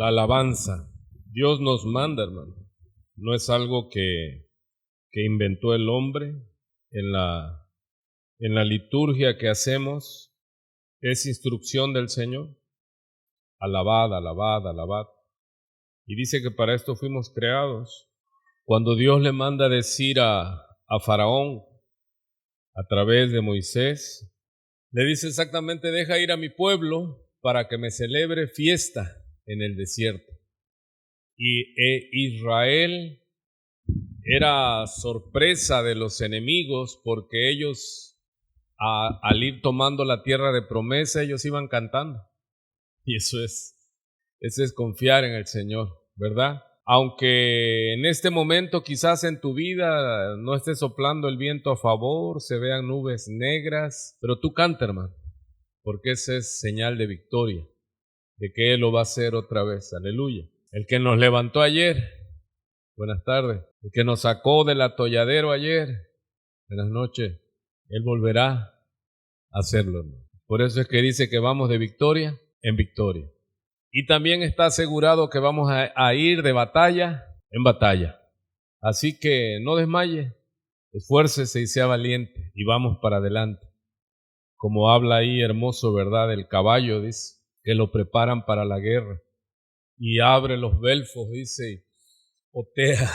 La alabanza. Dios nos manda, hermano. No es algo que inventó el hombre. En la liturgia que hacemos es instrucción del Señor. Alabad, alabad, alabad. Y dice que para esto fuimos creados. Cuando Dios le manda decir a Faraón a través de Moisés, le dice exactamente: deja ir a mi pueblo para que me celebre fiesta en el desierto. Y Israel era sorpresa de los enemigos, porque ellos al ir tomando la tierra de promesa, ellos iban cantando. Y eso es confiar en el Señor, ¿verdad? Aunque en este momento quizás en tu vida no esté soplando el viento a favor, se vean nubes negras, pero tú canta, hermano, porque esa es señal de victoria, de que Él lo va a hacer otra vez. Aleluya. El que nos levantó ayer, buenas tardes. El que nos sacó del atolladero ayer, buenas noches. Él volverá a hacerlo, hermano. Por eso es que dice que vamos de victoria en victoria. Y también está asegurado que vamos a ir de batalla en batalla. Así que no desmaye, esfuércese y sea valiente y vamos para adelante. Como habla ahí hermoso, ¿verdad? Del caballo, dice, que lo preparan para la guerra. Y abre los belfos, dice, y otea,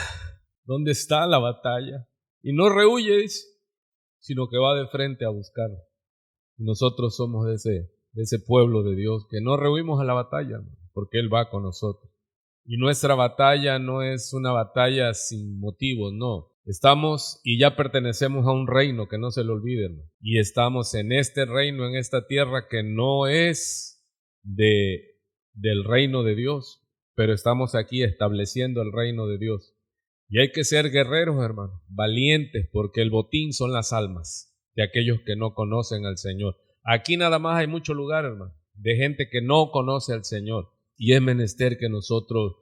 ¿dónde está la batalla? Y no rehuye, dice, sino que va de frente a buscarla. Y nosotros somos de ese pueblo de Dios, que no rehuimos a la batalla, porque Él va con nosotros. Y nuestra batalla no es una batalla sin motivos, no. Estamos y ya pertenecemos a un reino, que no se lo olviden. Y estamos en este reino, en esta tierra que no es del reino de Dios, pero estamos aquí estableciendo el reino de Dios. Y hay que ser guerreros, hermano, valientes, porque el botín son las almas de aquellos que no conocen al Señor. Aquí nada más hay mucho lugar, hermano, de gente que no conoce al Señor. Y es menester que nosotros,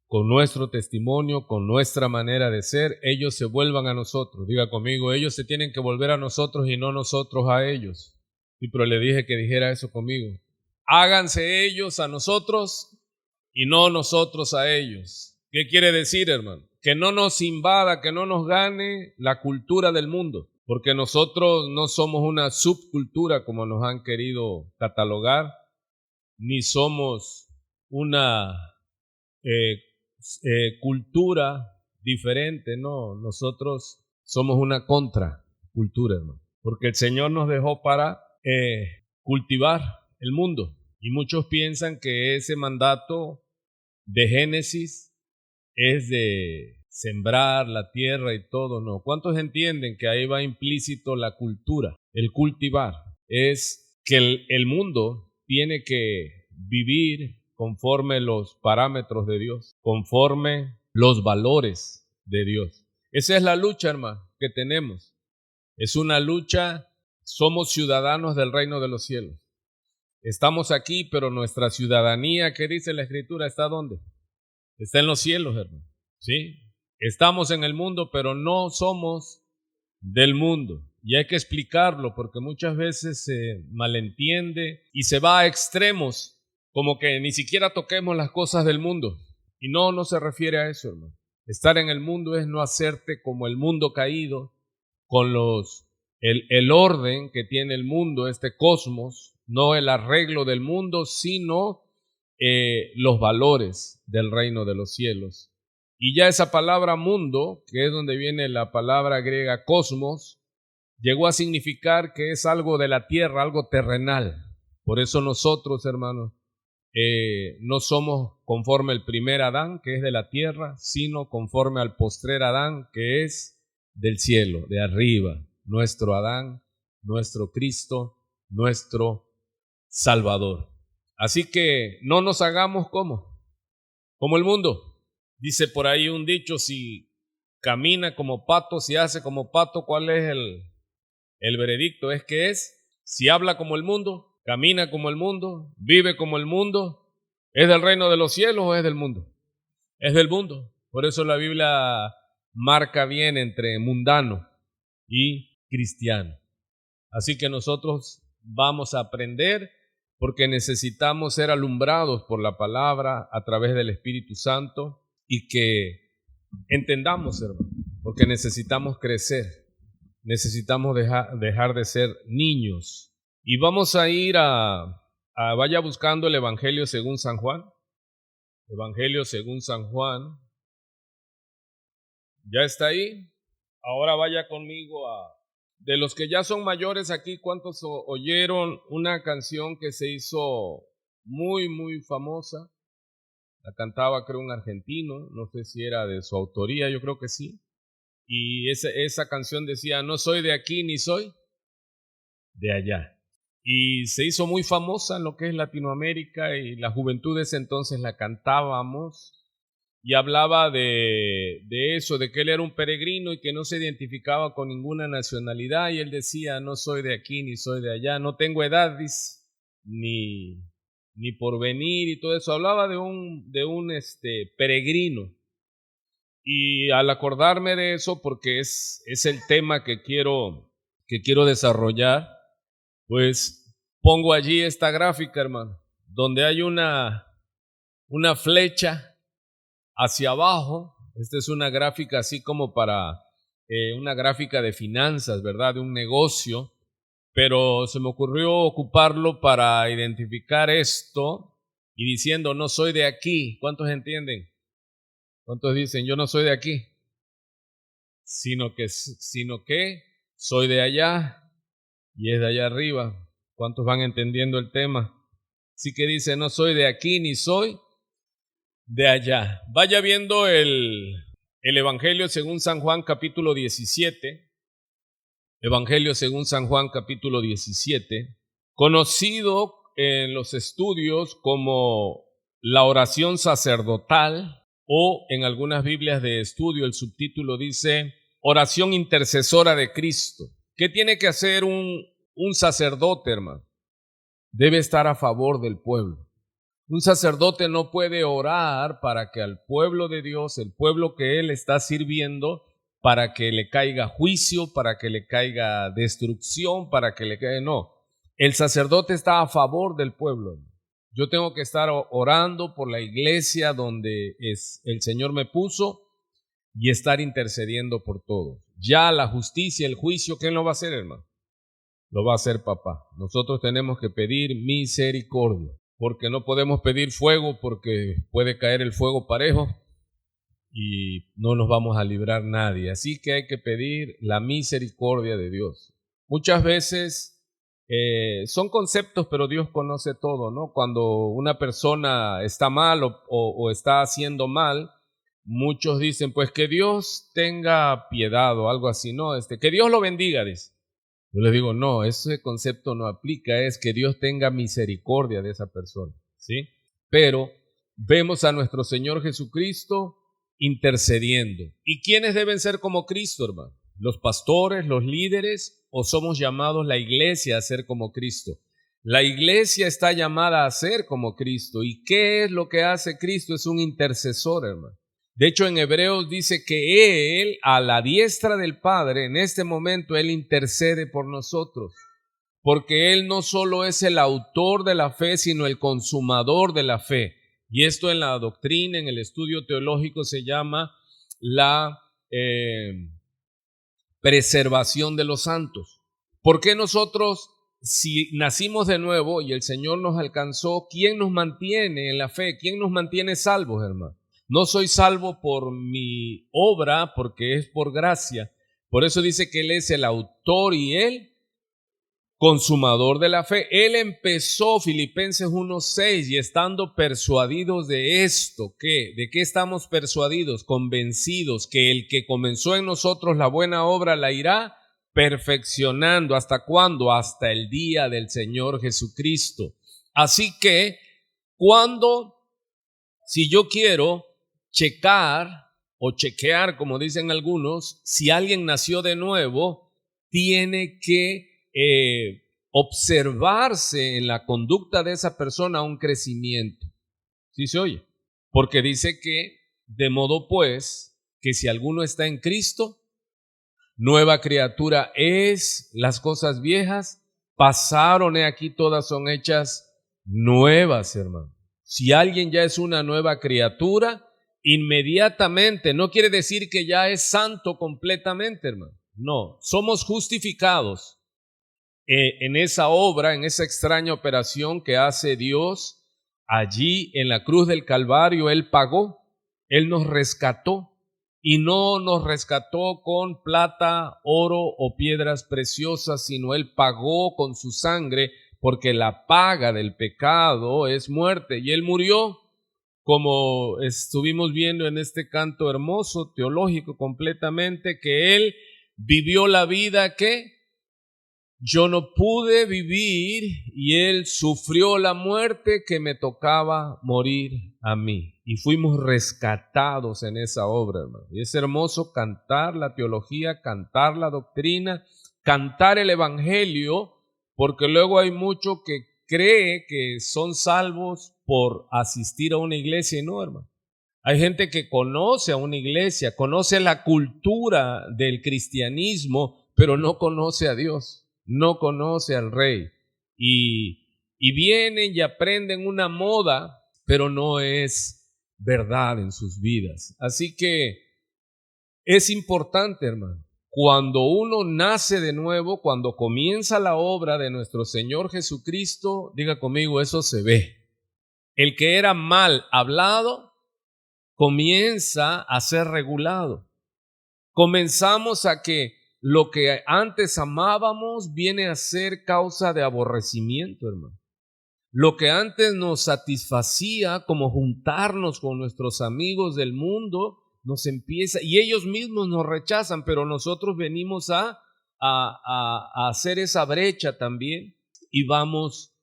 con nuestro testimonio, con nuestra manera de ser, ellos se vuelvan a nosotros. Diga conmigo, ellos se tienen que volver a nosotros y no nosotros a ellos. Sí, pero le dije que dijera eso conmigo. Háganse ellos a nosotros y no nosotros a ellos. ¿Qué quiere decir, hermano? Que no nos invada, que no nos gane la cultura del mundo, porque nosotros no somos una subcultura como nos han querido catalogar, ni somos una cultura diferente, no, nosotros somos una contracultura, hermano, porque el Señor nos dejó para cultivar el mundo, y muchos piensan que ese mandato de Génesis es de sembrar la tierra y todo, no. ¿Cuántos entienden que ahí va implícito la cultura? El cultivar es que el mundo tiene que vivir conforme los parámetros de Dios, conforme los valores de Dios. Esa es la lucha, hermano, que tenemos. Es una lucha, somos ciudadanos del reino de los cielos. Estamos aquí, pero nuestra ciudadanía, ¿qué dice la Escritura? ¿Está dónde? Está en los cielos, hermano. ¿Sí? Estamos en el mundo, pero no somos del mundo. Y hay que explicarlo, porque muchas veces se malentiende y se va a extremos, como que ni siquiera toquemos las cosas del mundo. Y no se refiere a eso, hermano. Estar en el mundo es no hacerte como el mundo caído, con el orden que tiene el mundo, este cosmos, no el arreglo del mundo, sino los valores del reino de los cielos. Y ya esa palabra mundo, que es donde viene la palabra griega cosmos, llegó a significar que es algo de la tierra, algo terrenal. Por eso nosotros, hermanos, no somos conforme el primer Adán, que es de la tierra, sino conforme al postrer Adán, que es del cielo, de arriba. Nuestro Adán, nuestro Cristo, nuestro Salvador. Así que no nos hagamos como el mundo. Dice por ahí un dicho: si camina como pato, si hace como pato, ¿cuál es el veredicto? Es que si habla como el mundo, camina como el mundo, vive como el mundo, ¿es del reino de los cielos o es del mundo? Es del mundo. Por eso la Biblia marca bien entre mundano y cristiano. Así que nosotros vamos a aprender, porque necesitamos ser alumbrados por la palabra a través del Espíritu Santo y que entendamos, hermano, porque necesitamos crecer, necesitamos dejar de ser niños. Y vamos a ir vaya buscando el Evangelio según San Juan. Evangelio según San Juan. ¿Ya está ahí? Ahora vaya conmigo de los que ya son mayores aquí, ¿cuántos oyeron una canción que se hizo muy, muy famosa? La cantaba, creo, un argentino, no sé si era de su autoría, yo creo que sí. Y esa canción decía, no soy de aquí ni soy de allá. Y se hizo muy famosa en lo que es Latinoamérica y la juventud de ese entonces la cantábamos. Y hablaba de eso, de que él era un peregrino y que no se identificaba con ninguna nacionalidad, y él decía, no soy de aquí ni soy de allá, no tengo edad, dice, ni porvenir y todo eso. Hablaba de un peregrino. Y al acordarme de eso, porque es el tema que quiero desarrollar, pues pongo allí esta gráfica, hermano, donde hay una flecha hacia abajo. Esta es una gráfica así como para una gráfica de finanzas, ¿verdad? De un negocio, pero se me ocurrió ocuparlo para identificar esto y diciendo, no soy de aquí. ¿Cuántos entienden? ¿Cuántos dicen, yo no soy de aquí? Sino que soy de allá y es de allá arriba. ¿Cuántos van entendiendo el tema? Así que dice, no soy de aquí ni soy de allá. Vaya viendo el Evangelio según San Juan capítulo 17. Evangelio según San Juan capítulo 17, conocido en los estudios como la oración sacerdotal, o en algunas Biblias de estudio el subtítulo dice oración intercesora de Cristo. ¿Qué tiene que hacer un sacerdote, hermano? Debe estar a favor del pueblo. Un sacerdote no puede orar para que al pueblo de Dios, el pueblo que él está sirviendo, para que le caiga juicio, para que le caiga destrucción, para que le caiga... No, el sacerdote está a favor del pueblo. Yo tengo que estar orando por la iglesia donde el Señor me puso y estar intercediendo por todos. Ya la justicia, el juicio, ¿quién lo va a hacer, hermano? Lo va a hacer papá. Nosotros tenemos que pedir misericordia, porque no podemos pedir fuego porque puede caer el fuego parejo y no nos vamos a librar nadie. Así que hay que pedir la misericordia de Dios. Muchas veces son conceptos, pero Dios conoce todo, ¿no? Cuando una persona está mal o está haciendo mal, muchos dicen, pues que Dios tenga piedad o algo así, ¿no? Que Dios lo bendiga, dice. Yo les digo, no, ese concepto no aplica, es que Dios tenga misericordia de esa persona, ¿sí? Pero vemos a nuestro Señor Jesucristo intercediendo. ¿Y quiénes deben ser como Cristo, hermano? ¿Los pastores, los líderes, o somos llamados la iglesia a ser como Cristo? La iglesia está llamada a ser como Cristo. ¿Y qué es lo que hace Cristo? Es un intercesor, hermano. De hecho, en Hebreos dice que Él, a la diestra del Padre, en este momento Él intercede por nosotros, porque Él no solo es el autor de la fe, sino el consumador de la fe. Y esto en la doctrina, en el estudio teológico, se llama la preservación de los santos. ¿Por qué nosotros, si nacimos de nuevo y el Señor nos alcanzó, quién nos mantiene en la fe? ¿Quién nos mantiene salvos, hermano? No soy salvo por mi obra, porque es por gracia. Por eso dice que Él es el autor y el consumador de la fe. Él empezó, Filipenses 1:6, y estando persuadidos de esto, ¿qué? ¿De qué estamos persuadidos? Convencidos que el que comenzó en nosotros la buena obra la irá perfeccionando. ¿Hasta cuándo? Hasta el día del Señor Jesucristo. Así que, si yo quiero checar o chequear, como dicen algunos, si alguien nació de nuevo, tiene que observarse en la conducta de esa persona un crecimiento. ¿Sí se oye? Porque dice que, de modo pues, que si alguno está en Cristo, nueva criatura es, las cosas viejas pasaron, he aquí todas son hechas nuevas, hermano. Si alguien ya es una nueva criatura, inmediatamente, no quiere decir que ya es santo completamente, hermano. No, somos justificados en esa obra, en esa extraña operación que hace Dios. Allí en la cruz del Calvario Él pagó, Él nos rescató, y no nos rescató con plata, oro o piedras preciosas, sino Él pagó con su sangre, porque la paga del pecado es muerte, y Él murió, como estuvimos viendo en este canto hermoso, teológico completamente, que Él vivió la vida que yo no pude vivir, y Él sufrió la muerte que me tocaba morir a mí. Y fuimos rescatados en esa obra, hermano. Y es hermoso cantar la teología, cantar la doctrina, cantar el evangelio, porque luego hay mucho que cree que son salvos por asistir a una iglesia, y no, hermano. Hay gente que conoce a una iglesia, conoce la cultura del cristianismo, pero no conoce a Dios, no conoce al Rey. Y vienen y aprenden una moda, pero no es verdad en sus vidas. Así que es importante, hermano, cuando uno nace de nuevo, cuando comienza la obra de nuestro Señor Jesucristo, diga conmigo, eso se ve. El que era mal hablado comienza a ser regulado. Comenzamos a que lo que antes amábamos viene a ser causa de aborrecimiento, hermano. Lo que antes nos satisfacía, como juntarnos con nuestros amigos del mundo, nos empieza, y ellos mismos nos rechazan, pero nosotros venimos a hacer esa brecha también, y vamos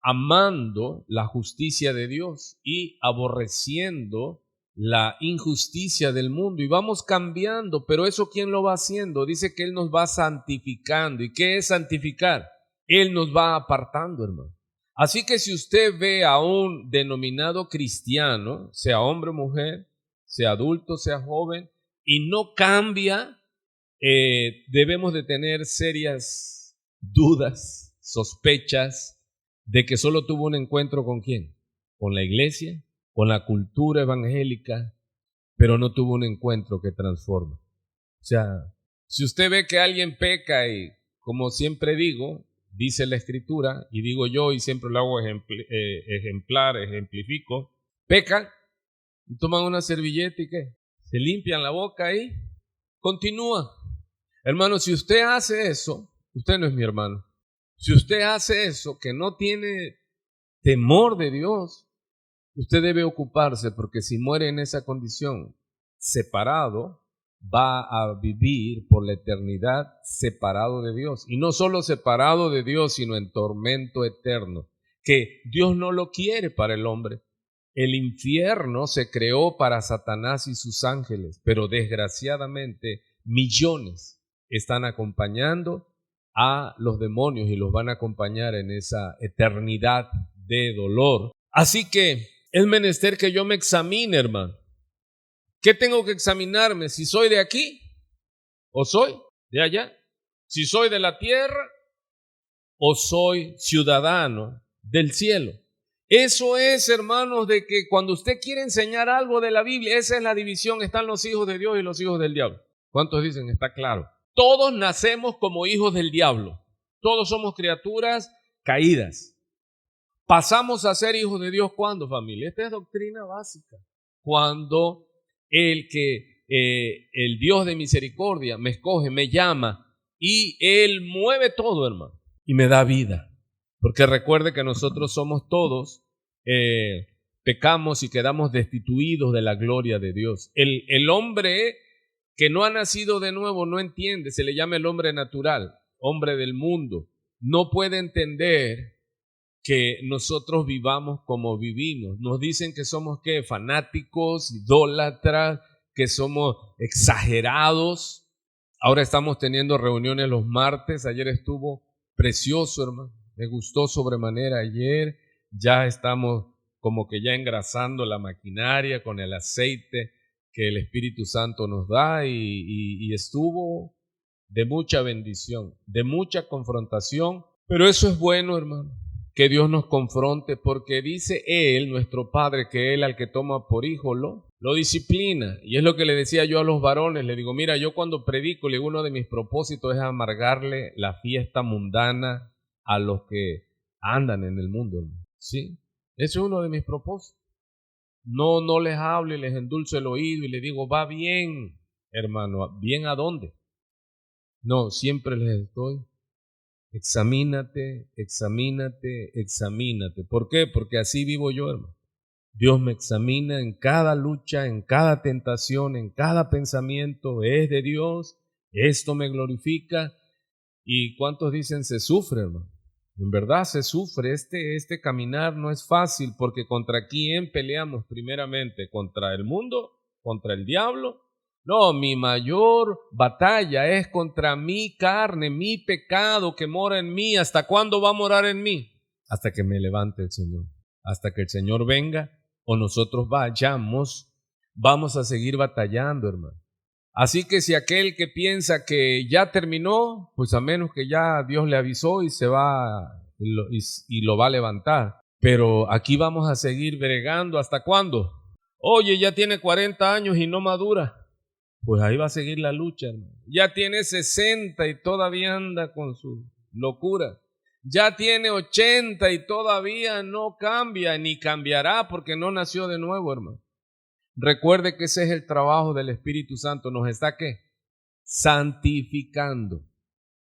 amando la justicia de Dios y aborreciendo la injusticia del mundo, y vamos cambiando. Pero eso, ¿quién lo va haciendo? Dice que Él nos va santificando. ¿Y qué es santificar? Él nos va apartando, hermano. Así que si usted ve a un denominado cristiano, sea hombre o mujer, sea adulto, sea joven, y no cambia, debemos de tener serias dudas, sospechas de que solo tuvo un encuentro ¿con quién? Con la iglesia, con la cultura evangélica, pero no tuvo un encuentro que transforma. O sea, si usted ve que alguien peca, y como siempre digo, dice la Escritura, y digo yo, y siempre lo hago ejemplifico, pecan, y toman una servilleta y ¿qué? Se limpian la boca y continúa. Hermano, si usted hace eso, usted no es mi hermano. Si usted hace eso, que no tiene temor de Dios, usted debe ocuparse, porque si muere en esa condición, separado, va a vivir por la eternidad separado de Dios. Y no solo separado de Dios, sino en tormento eterno, que Dios no lo quiere para el hombre. El infierno se creó para Satanás y sus ángeles, pero desgraciadamente millones están acompañando a los demonios y los van a acompañar en esa eternidad de dolor. Así que es menester que yo me examine, hermano. ¿Qué tengo que examinarme? Si soy de aquí o soy de allá. Si soy de la tierra o soy ciudadano del cielo. Eso es, hermanos, de que cuando usted quiere enseñar algo de la Biblia, esa es la división. Están los hijos de Dios y los hijos del diablo. ¿Cuántos dicen? Está claro. Todos nacemos como hijos del diablo. Todos somos criaturas caídas. Pasamos a ser hijos de Dios, ¿cuándo, familia? Esta es doctrina básica. Cuando el Dios de misericordia me escoge, me llama, y Él mueve todo, hermano, y me da vida. Porque recuerde que nosotros somos todos, pecamos y quedamos destituidos de la gloria de Dios. El hombre que no ha nacido de nuevo no entiende, se le llama el hombre natural, hombre del mundo. No puede entender que nosotros vivamos como vivimos. Nos dicen que somos ¿qué? Fanáticos, idólatras, que somos exagerados. Ahora estamos teniendo reuniones los martes. Ayer estuvo precioso, hermano. Me gustó sobremanera ayer. Ya estamos como que ya engrasando la maquinaria con el aceite que el Espíritu Santo nos da, y estuvo de mucha bendición, de mucha confrontación. Pero eso es bueno, hermano. que Dios nos confronte, porque dice Él, nuestro Padre, que Él al que toma por hijo lo disciplina. Y es lo que le decía yo a los varones, le digo, mira, yo cuando predico, le digo, uno de mis propósitos es amargarle la fiesta mundana a los que andan en el mundo, ¿sí? Ese es uno de mis propósitos. No les hablo y les endulzo el oído y les digo, va bien, hermano, ¿bien a dónde? No, siempre les estoy, examínate, examínate, examínate. ¿Por qué? Porque así vivo yo, hermano. Dios me examina en cada lucha, en cada tentación, en cada pensamiento. Es de Dios, esto me glorifica. ¿Y cuántos dicen se sufre, hermano? En verdad se sufre, este caminar no es fácil, porque ¿contra quién peleamos primeramente? ¿Contra el mundo? ¿Contra el diablo? No, mi mayor batalla es contra mi carne, mi pecado que mora en mí. ¿Hasta cuándo va a morar en mí? Hasta que me levante el Señor, hasta que el Señor venga o nosotros vayamos, vamos a seguir batallando, hermano. Así que si aquel que piensa que ya terminó, pues a menos que ya Dios le avisó y se va y lo va a levantar. Pero aquí vamos a seguir bregando. ¿Hasta cuándo? Oye, ya tiene 40 años y no madura. Pues ahí va a seguir la lucha, hermano. Ya tiene 60 y todavía anda con su locura. Ya tiene 80 y todavía no cambia, ni cambiará porque no nació de nuevo, hermano. Recuerde que ese es el trabajo del Espíritu Santo. ¿Nos está qué? Santificando.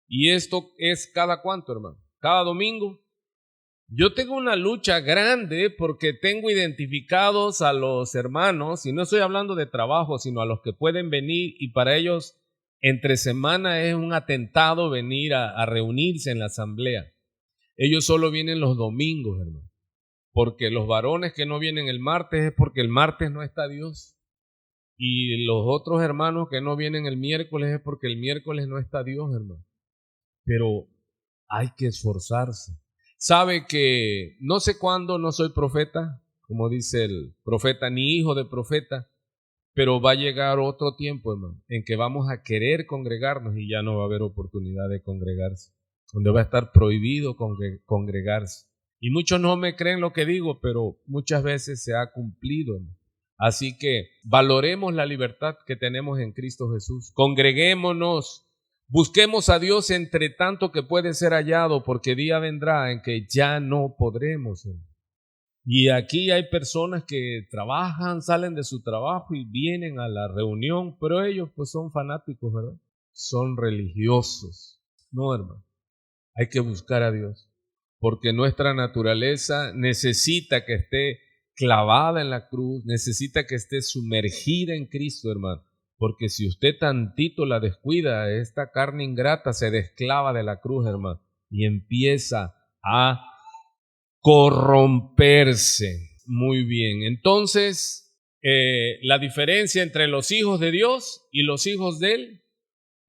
¿Y esto es cada cuánto, hermano? ¿Cada domingo? Yo tengo una lucha grande porque tengo identificados a los hermanos, y no estoy hablando de trabajo, sino a los que pueden venir, y para ellos entre semana es un atentado venir a reunirse en la asamblea. Ellos solo vienen los domingos, hermano. Porque los varones que no vienen el martes es porque el martes no está Dios. Y los otros hermanos que no vienen el miércoles es porque el miércoles no está Dios, hermano. Pero hay que esforzarse. Sabe que no sé cuándo, no soy profeta, como dice el profeta, ni hijo de profeta, pero va a llegar otro tiempo, hermano, en que vamos a querer congregarnos y ya no va a haber oportunidad de congregarse, donde va a estar prohibido congregarse. Y muchos no me creen lo que digo, pero muchas veces se ha cumplido, hermano. Así que valoremos la libertad que tenemos en Cristo Jesús. Congreguémonos, busquemos a Dios entre tanto que puede ser hallado, porque día vendrá en que ya no podremos. Y aquí hay personas que trabajan, salen de su trabajo y vienen a la reunión, pero ellos pues son fanáticos, ¿verdad? Son religiosos. No, hermano, hay que buscar a Dios, porque nuestra naturaleza necesita que esté clavada en la cruz, necesita que esté sumergida en Cristo, hermano, porque si usted tantito la descuida, esta carne ingrata se desclava de la cruz, hermano, y empieza a corromperse. Muy bien, entonces la diferencia entre los hijos de Dios y los hijos del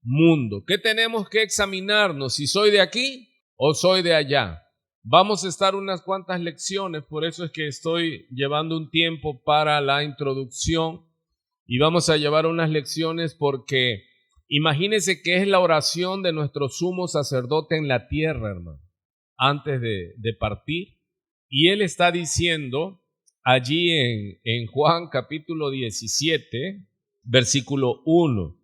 mundo. ¿Qué tenemos que examinarnos? Si soy de aquí o soy de allá. Vamos a estar unas cuantas lecciones, por eso es que estoy llevando un tiempo para la introducción y vamos a llevar unas lecciones porque imagínense que es la oración de nuestro sumo sacerdote en la tierra, hermano, antes de partir. Y él está diciendo allí en Juan capítulo 17, versículo 1.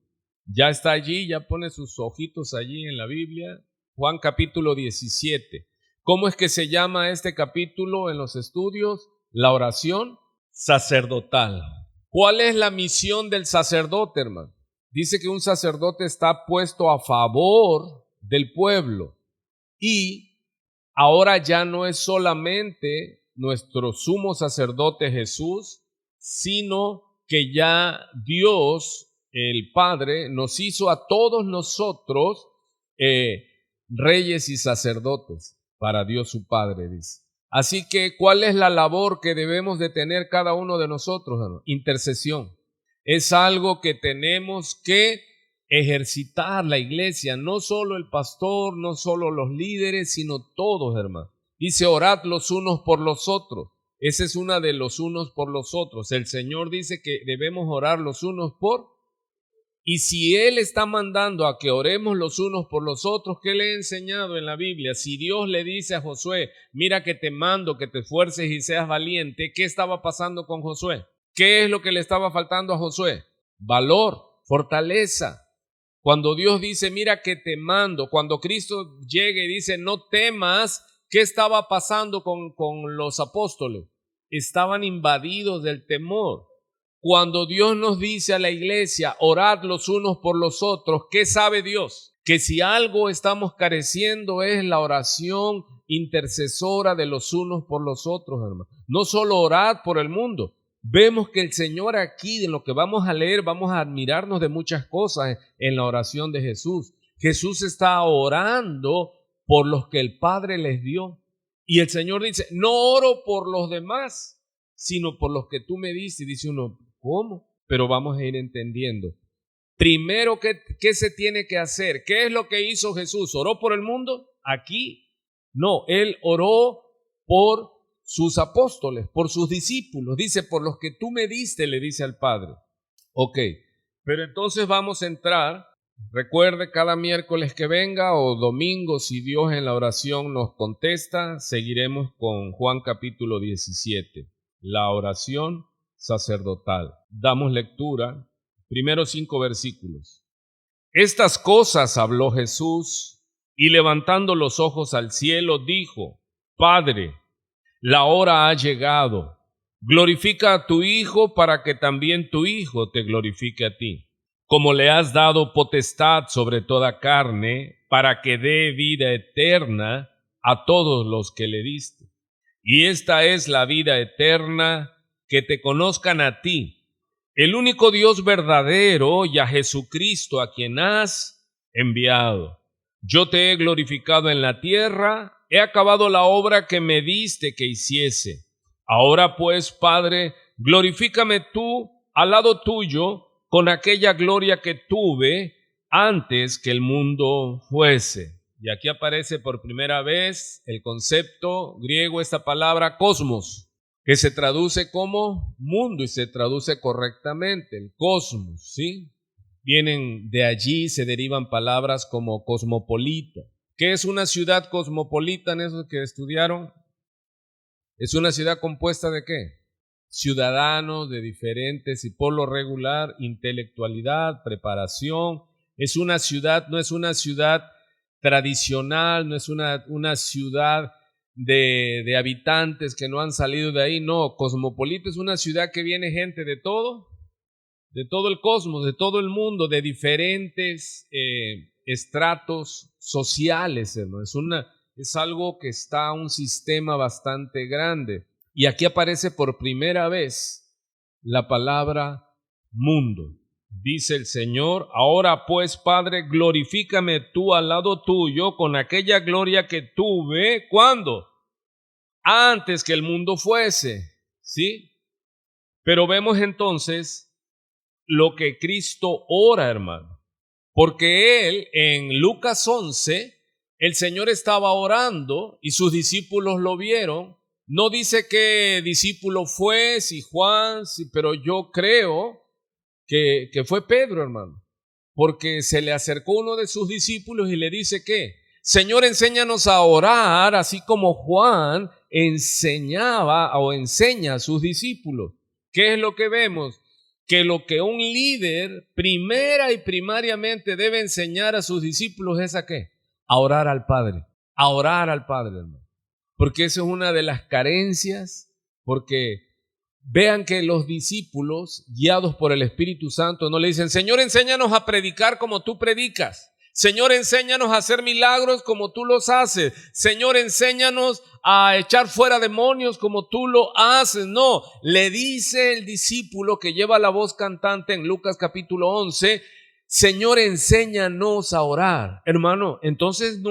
Ya está allí, ya pone sus ojitos allí en la Biblia. Juan capítulo 17. ¿Cómo es que se llama este capítulo en los estudios? La oración sacerdotal. ¿Cuál es la misión del sacerdote, hermano? Dice que un sacerdote está puesto a favor del pueblo y ahora ya no es solamente nuestro sumo sacerdote Jesús, sino que ya Dios, el Padre, nos hizo a todos nosotros reyes y sacerdotes para Dios su Padre, dice. Así que, ¿cuál es la labor que debemos de tener cada uno de nosotros, hermano? Intercesión. Es algo que tenemos que ejercitar la iglesia, no solo el pastor, no solo los líderes, sino todos, hermano. Dice, orad los unos por los otros. Esa es una de los unos por los otros. El Señor dice que debemos orar los unos por Y si Él está mandando a que oremos los unos por los otros, ¿qué le he enseñado en la Biblia? Si Dios le dice a Josué, mira que te mando que te esfuerces y seas valiente, ¿qué estaba pasando con Josué? ¿Qué es lo que le estaba faltando a Josué? Valor, fortaleza. Cuando Dios dice, mira que te mando, cuando Cristo llegue y dice, no temas, ¿qué estaba pasando con los apóstoles? Estaban invadidos del temor. Cuando Dios nos dice a la iglesia, orad los unos por los otros, ¿qué sabe Dios? Que si algo estamos careciendo es la oración intercesora de los unos por los otros, hermano. No solo orad por el mundo. Vemos que el Señor aquí, en lo que vamos a leer, vamos a admirarnos de muchas cosas en la oración de Jesús. Jesús está orando por los que el Padre les dio. Y el Señor dice, no oro por los demás, sino por los que tú me diste. Y dice uno, ¿cómo? Pero vamos a ir entendiendo. Primero, ¿qué se tiene que hacer? ¿Qué es lo que hizo Jesús? ¿Oró por el mundo? Aquí. No, Él oró por sus apóstoles, por sus discípulos. Dice, por los que tú me diste, le dice al Padre. Ok, pero entonces vamos a entrar. Recuerde, cada miércoles que venga o domingo, si Dios en la oración nos contesta, seguiremos con Juan capítulo 17, la oración sacerdotal. Damos lectura, primeros 5 versículos. Estas cosas habló Jesús y levantando los ojos al cielo dijo, Padre, la hora ha llegado. Glorifica a tu Hijo para que también tu Hijo te glorifique a ti. Como le has dado potestad sobre toda carne, para que dé vida eterna a todos los que le diste. Y esta es la vida eterna, que te conozcan a ti, el único Dios verdadero, y a Jesucristo a quien has enviado. Yo te he glorificado en la tierra, he acabado la obra que me diste que hiciese. Ahora pues, Padre, glorifícame tú al lado tuyo con aquella gloria que tuve antes que el mundo fuese. Y aquí aparece por primera vez el concepto griego, esta palabra cosmos, que se traduce como mundo y se traduce correctamente, el cosmos, ¿sí? Vienen de allí, se derivan palabras como cosmopolita. ¿Qué es una ciudad cosmopolita en esos que estudiaron? ¿Es una ciudad compuesta de qué? Ciudadanos de diferentes y por lo regular intelectualidad, preparación. Es una ciudad, no es una ciudad tradicional, no es una ciudad de habitantes que no han salido de ahí. No, cosmopolita es una ciudad que viene gente de todo el cosmos, de todo el mundo, de diferentes estratos sociales, hermano. Es algo que está un sistema bastante grande. Y aquí aparece por primera vez la palabra mundo. Dice el Señor, ahora pues, Padre, glorifícame tú al lado tuyo con aquella gloria que tuve, ¿cuándo? Antes que el mundo fuese, ¿sí? Pero vemos entonces lo que Cristo ora, hermano. Porque Él, en Lucas 11, el Señor estaba orando y sus discípulos lo vieron. No dice qué discípulo fue, si Juan, pero yo creo que fue Pedro, hermano. Porque se le acercó uno de sus discípulos y le dice ¿qué? Señor, enséñanos a orar, así como Juan enseñaba o enseña a sus discípulos. ¿Qué es lo que vemos? Que lo que un líder primera y primariamente debe enseñar a sus discípulos es ¿a qué? A orar al Padre, hermano. Porque eso es una de las carencias, porque vean que los discípulos, guiados por el Espíritu Santo, no le dicen, Señor, enséñanos a predicar como tú predicas. Señor, enséñanos a hacer milagros como tú los haces. Señor, enséñanos a echar fuera demonios como tú lo haces. No, le dice el discípulo que lleva la voz cantante en Lucas capítulo 11, Señor, enséñanos a orar. Hermano, entonces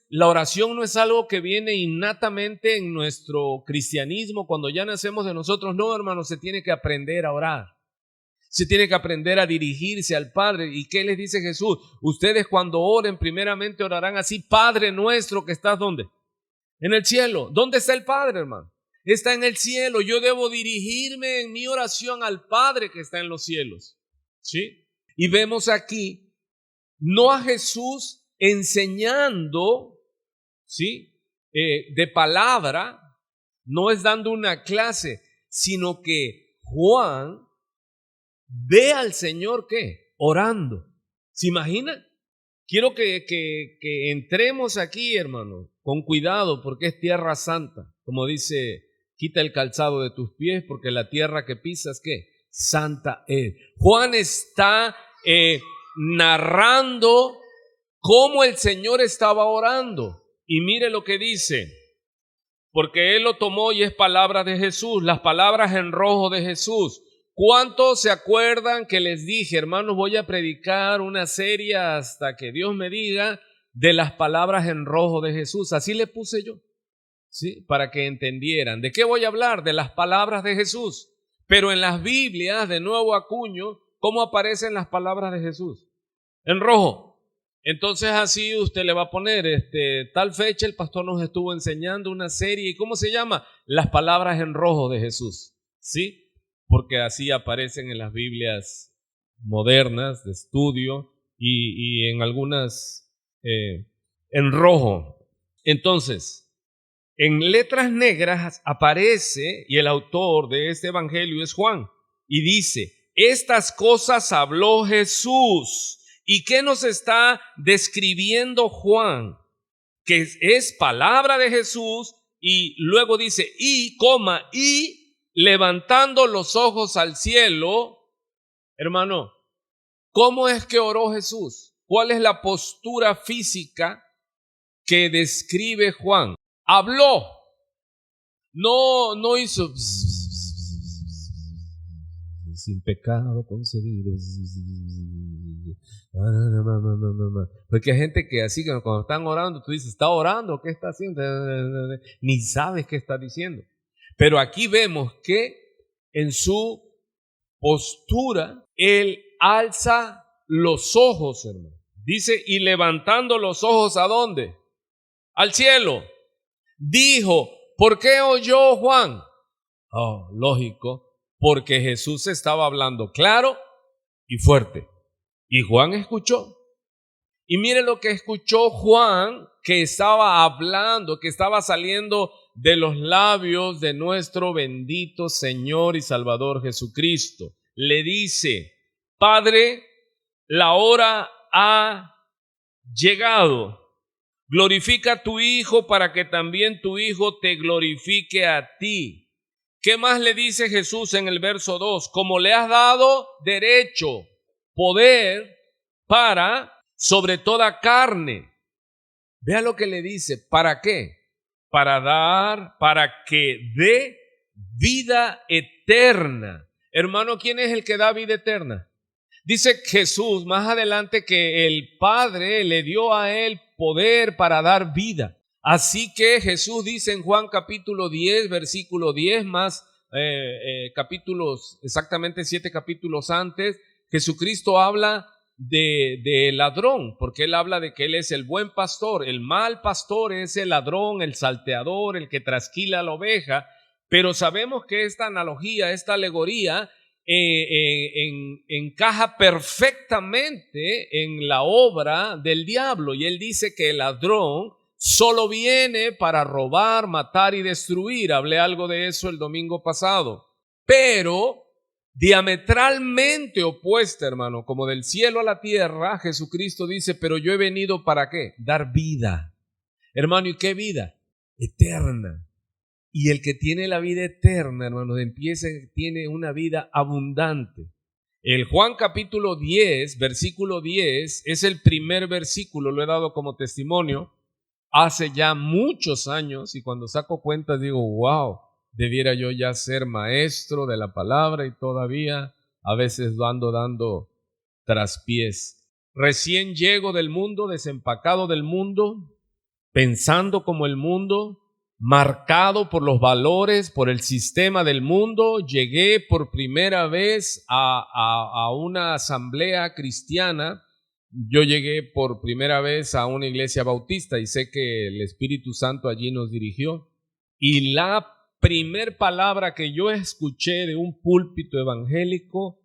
la oración no es algo que viene innatamente en nuestro cristianismo cuando ya nacemos de nosotros. No, hermano, se tiene que aprender a orar. Se tiene que aprender a dirigirse al Padre. ¿Y qué les dice Jesús? Ustedes cuando oren, primeramente orarán así, Padre nuestro que estás ¿dónde? En el cielo. ¿Dónde está el Padre, hermano? Está en el cielo. Yo debo dirigirme en mi oración al Padre que está en los cielos. ¿Sí? Y vemos aquí no a Jesús enseñando, ¿sí? De palabra, no es dando una clase, sino que Juan ve al Señor, ¿qué? Orando. ¿Se imagina? Quiero que entremos aquí, hermano, con cuidado, porque es tierra santa. Como dice, quita el calzado de tus pies, porque la tierra que pisas, ¿qué? Santa es. Juan está narrando cómo el Señor estaba orando. Y mire lo que dice, porque él lo tomó y es palabra de Jesús, las palabras en rojo de Jesús. ¿Cuántos se acuerdan que les dije, hermanos, voy a predicar una serie hasta que Dios me diga de las palabras en rojo de Jesús? Así le puse yo, ¿sí? Para que entendieran. ¿De qué voy a hablar? De las palabras de Jesús. Pero en las Biblias, de nuevo acuño, ¿cómo aparecen las palabras de Jesús? En rojo. Entonces así usted le va a poner, tal fecha el pastor nos estuvo enseñando una serie. ¿Y cómo se llama? Las palabras en rojo de Jesús, ¿sí? Porque así aparecen en las Biblias modernas de estudio y en algunas en rojo. Entonces, en letras negras aparece, y el autor de este evangelio es Juan, y dice, estas cosas habló Jesús. ¿Y qué nos está describiendo Juan? Que es palabra de Jesús, y luego dice, y levantando los ojos al cielo. Hermano, ¿cómo es que oró Jesús? ¿Cuál es la postura física que describe Juan? Habló, no hizo sin pecado concebido. Porque hay gente que así, cuando están orando, tú dices, ¿está orando? ¿Qué está haciendo? Ni sabes qué está diciendo. Pero aquí vemos que en su postura, él alza los ojos, hermano. Dice, y levantando los ojos, ¿a dónde? Al cielo. Dijo, ¿por qué oyó Juan? Oh, lógico, porque Jesús estaba hablando claro y fuerte. Y Juan escuchó. Y mire lo que escuchó Juan, que estaba hablando, que estaba saliendo de los labios de nuestro bendito Señor y Salvador Jesucristo. Le dice, Padre, la hora ha llegado. Glorifica a tu Hijo para que también tu Hijo te glorifique a ti. ¿Qué más le dice Jesús en el verso 2? Como le has dado derecho, poder para sobre toda carne. Vea lo que le dice. ¿Para qué? Para que dé vida eterna. Hermano, ¿quién es el que da vida eterna? Dice Jesús más adelante que el Padre le dio a él poder para dar vida. Así que Jesús dice en Juan capítulo 10, versículo 10, más capítulos, exactamente 7 capítulos antes, Jesucristo habla de ladrón, porque él habla de que él es el buen pastor. El mal pastor es el ladrón, el salteador, el que trasquila la oveja. Pero sabemos que esta analogía, esta alegoría, encaja perfectamente en la obra del diablo. Y él dice que el ladrón solo viene para robar, matar y destruir. Hablé algo de eso el domingo pasado. Pero diametralmente opuesta, hermano, como del cielo a la tierra, Jesucristo dice, pero yo he venido ¿para qué? Dar vida. Hermano, ¿y qué vida? Eterna. Y el que tiene la vida eterna, hermano, tiene una vida abundante. El Juan capítulo 10, versículo 10, es el primer versículo, lo he dado como testimonio, hace ya muchos años, y cuando saco cuentas digo, wow, debiera yo ya ser maestro de la palabra y todavía a veces ando dando traspiés. Recién llego del mundo, desempacado del mundo, pensando como el mundo, marcado por los valores, por el sistema del mundo. Llegué por primera vez a una asamblea cristiana. Yo llegué por primera vez a una iglesia bautista y sé que el Espíritu Santo allí nos dirigió. Y la primer palabra que yo escuché de un púlpito evangélico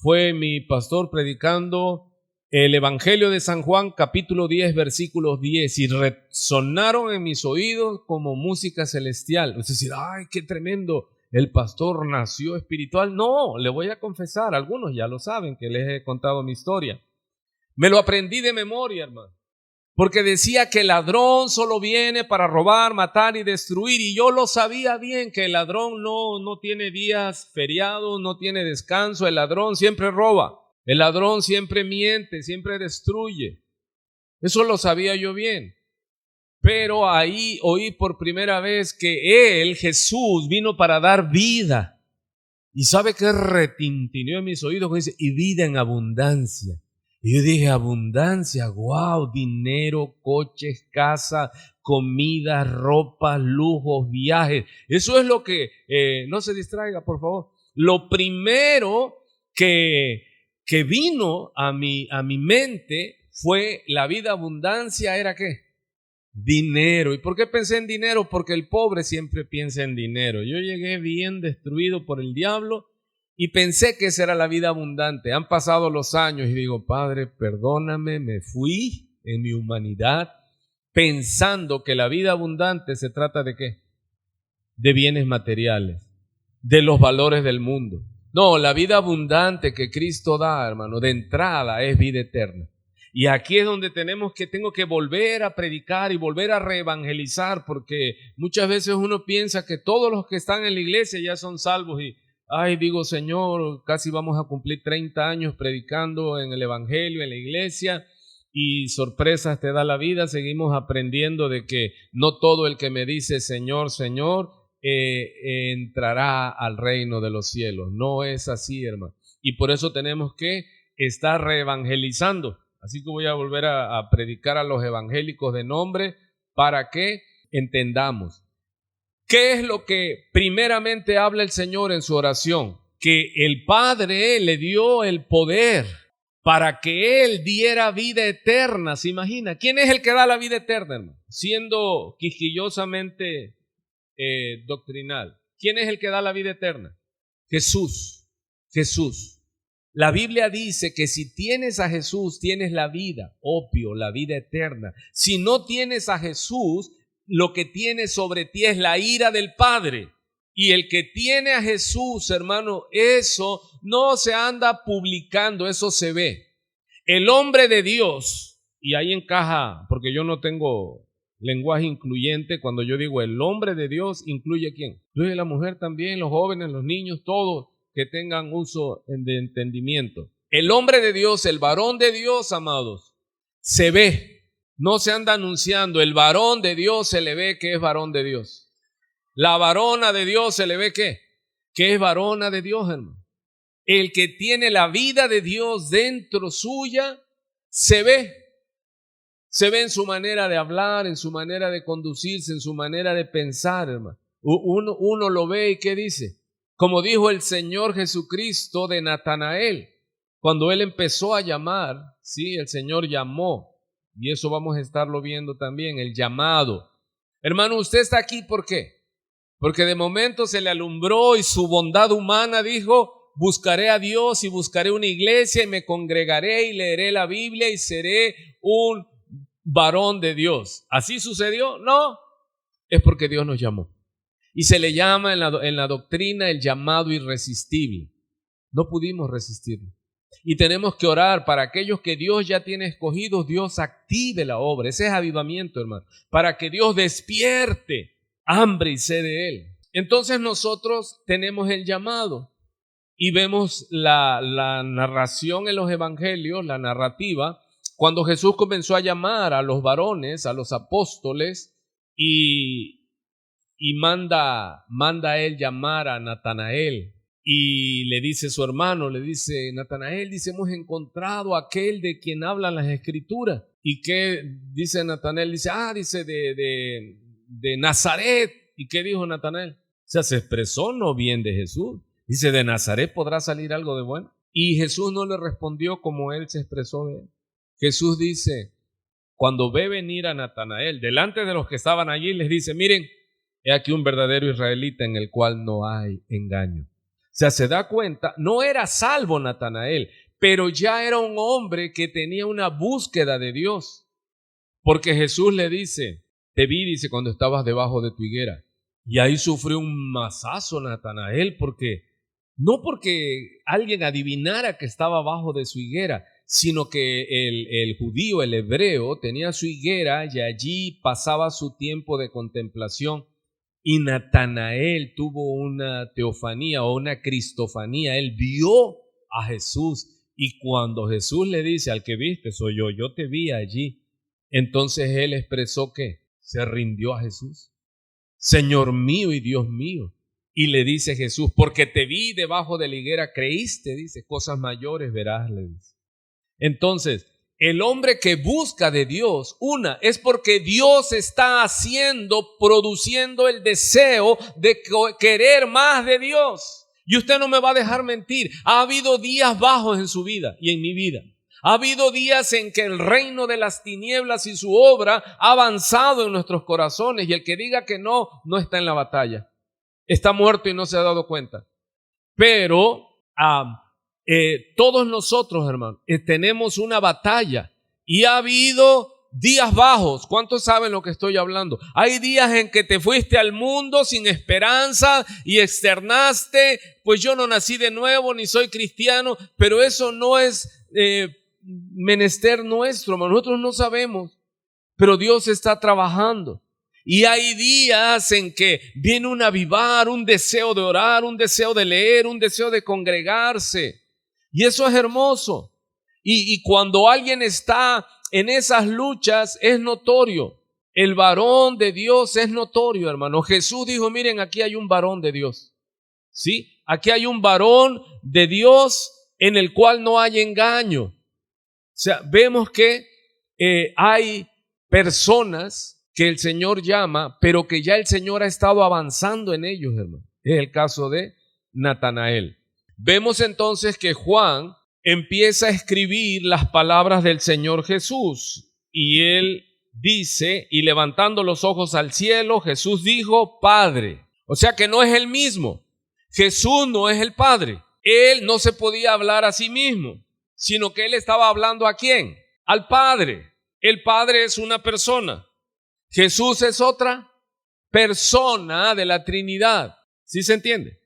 fue mi pastor predicando el Evangelio de San Juan, capítulo 10, versículos 10, y resonaron en mis oídos como música celestial. Es decir, ¡ay, qué tremendo! El pastor nació espiritual. No, le voy a confesar, algunos ya lo saben, que les he contado mi historia. Me lo aprendí de memoria, hermano, porque decía que el ladrón solo viene para robar, matar y destruir, y yo lo sabía bien, que el ladrón no tiene días feriados, no tiene descanso, el ladrón siempre roba. El ladrón siempre miente, siempre destruye. Eso lo sabía yo bien. Pero ahí oí por primera vez que Él, Jesús, vino para dar vida. ¿Y sabe qué retintineó en mis oídos? Que dice, y vida en abundancia. Y yo dije, abundancia, wow, dinero, coches, casa, comida, ropa, lujos, viajes. Eso es lo que, no se distraiga, por favor. Lo primero que vino a mi mente fue la vida abundancia. ¿Era qué? Dinero. ¿Y por qué pensé en dinero? Porque el pobre siempre piensa en dinero. Yo llegué bien destruido por el diablo y pensé que esa era la vida abundante. Han pasado los años y digo, Padre, perdóname, me fui en mi humanidad pensando que la vida abundante se trata de ¿qué? De bienes materiales, de los valores del mundo. No, la vida abundante que Cristo da, hermano, de entrada es vida eterna. Y aquí es donde tengo que volver a predicar y volver a reevangelizar, porque muchas veces uno piensa que todos los que están en la iglesia ya son salvos y, ay, digo, Señor, casi vamos a cumplir 30 años predicando en el evangelio, en la iglesia, y sorpresas te da la vida. Seguimos aprendiendo de que no todo el que me dice Señor, Señor, entrará al reino de los cielos. No es así, hermano. Y por eso tenemos que estar reevangelizando. Así que voy a volver a predicar a los evangélicos de nombre para que entendamos. ¿Qué es lo que primeramente habla el Señor en su oración? Que el Padre le dio el poder para que Él diera vida eterna. ¿Se imagina? ¿Quién es el que da la vida eterna, hermano? Siendo quisquillosamente doctrinal. ¿Quién es el que da la vida eterna? Jesús. Jesús. La Biblia dice que si tienes a Jesús, tienes la vida, obvio, la vida eterna. Si no tienes a Jesús, lo que tienes sobre ti es la ira del Padre. Y el que tiene a Jesús, hermano, eso no se anda publicando, eso se ve. El hombre de Dios, y ahí encaja, porque yo no tengo lenguaje incluyente, cuando yo digo el hombre de Dios, ¿incluye quién? Incluye la mujer también, los jóvenes, los niños, todos que tengan uso de entendimiento. El hombre de Dios, el varón de Dios, amados, se ve, no se anda anunciando. El varón de Dios se le ve que es varón de Dios. La varona de Dios se le ve que es varona de Dios, hermano. El que tiene la vida de Dios dentro suya, se ve en su manera de hablar, en su manera de conducirse, en su manera de pensar, hermano. Uno lo ve y ¿qué dice? Como dijo el Señor Jesucristo de Natanael, cuando Él empezó a llamar, sí, el Señor llamó, y eso vamos a estarlo viendo también, el llamado. Hermano, usted está aquí, ¿por qué? Porque de momento se le alumbró y su bondad humana dijo, buscaré a Dios y buscaré una iglesia y me congregaré y leeré la Biblia y seré un varón de Dios. ¿Así sucedió? No, es porque Dios nos llamó. Y se le llama en la doctrina el llamado irresistible. No pudimos resistirlo. Y tenemos que orar para aquellos que Dios ya tiene escogidos, Dios active la obra. Ese es avivamiento, hermano. Para que Dios despierte hambre y sed de Él. Entonces nosotros tenemos el llamado y vemos la narración en los evangelios, la narrativa, cuando Jesús comenzó a llamar a los varones, a los apóstoles, y manda a él llamar a Natanael y le dice su hermano, le dice, Natanael, dice, hemos encontrado a aquel de quien hablan las escrituras. ¿Y qué dice Natanael? Dice, dice de Nazaret. ¿Y qué dijo Natanael? O sea, se expresó no bien de Jesús. Dice, ¿de Nazaret podrá salir algo de bueno? Y Jesús no le respondió como él se expresó de él. Jesús dice, cuando ve venir a Natanael delante de los que estaban allí, les dice, miren, he aquí un verdadero israelita en el cual no hay engaño. sea, se da cuenta, no era salvo Natanael, pero ya era un hombre que tenía una búsqueda de Dios. Porque Jesús le dice, te vi, dice, cuando estabas debajo de tu higuera. Y ahí sufrió un mazazo Natanael, no porque alguien adivinara que estaba abajo de su higuera, sino que el judío, el hebreo, tenía su higuera y allí pasaba su tiempo de contemplación. Y Natanael tuvo una teofanía o una cristofanía. Él vio a Jesús. Y cuando Jesús le dice, al que viste soy yo te vi allí. Entonces él expresó que se rindió a Jesús. Señor mío y Dios mío. Y le dice Jesús, porque te vi debajo de la higuera, creíste, dice, cosas mayores verás, le dice. Entonces, el hombre que busca de Dios, es porque Dios está produciendo el deseo de querer más de Dios. Y usted no me va a dejar mentir, ha habido días bajos en su vida y en mi vida. Ha habido días en que el reino de las tinieblas y su obra ha avanzado en nuestros corazones, y el que diga que no está en la batalla. Está muerto y no se ha dado cuenta. Pero todos nosotros, hermanos, tenemos una batalla y ha habido días bajos. ¿Cuántos saben lo que estoy hablando? Hay días en que te fuiste al mundo sin esperanza y externaste, pues yo no nací de nuevo ni soy cristiano, pero eso no es menester nuestro, hermano. Nosotros no sabemos, pero Dios está trabajando. Y hay días en que viene un avivar, un deseo de orar, un deseo de leer, un deseo de congregarse. Y eso es hermoso. Y cuando alguien está en esas luchas es notorio. El varón de Dios es notorio, hermano. Jesús dijo, miren, aquí hay un varón de Dios. ¿Sí? Aquí hay un varón de Dios en el cual no hay engaño. O sea, vemos que hay personas que el Señor llama, pero que ya el Señor ha estado avanzando en ellos, hermano. Es el caso de Natanael. Vemos entonces que Juan empieza a escribir las palabras del Señor Jesús, y él dice, y levantando los ojos al cielo, Jesús dijo, Padre. O sea que no es el mismo. Jesús no es el Padre. Él no se podía hablar a sí mismo, sino que él estaba hablando ¿a quién? Al Padre. El Padre es una persona. Jesús es otra persona de la Trinidad. ¿Sí se entiende?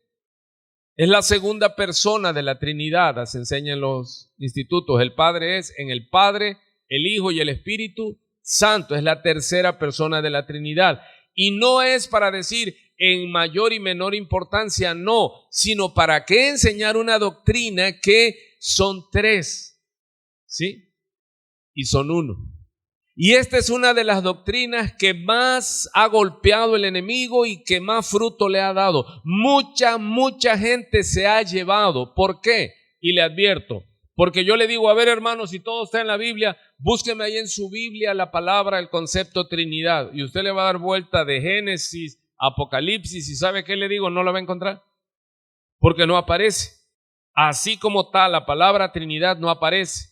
Es la segunda persona de la Trinidad, se enseña en los institutos. El Padre es en el Padre, el Hijo y el Espíritu Santo. Es la tercera persona de la Trinidad. Y no es para decir en mayor y menor importancia, no, sino para qué enseñar una doctrina que son tres, ¿sí? Y son uno. Y esta es una de las doctrinas que más ha golpeado el enemigo y que más fruto le ha dado. Mucha gente se ha llevado. ¿Por qué? Y le advierto, porque yo le digo, a ver, hermanos, si todo está en la Biblia, búsqueme ahí en su Biblia la palabra, el concepto Trinidad, y usted le va a dar vuelta de Génesis, Apocalipsis, y ¿sabe qué le digo? No la va a encontrar, porque no aparece. Así como tal, la palabra Trinidad no aparece.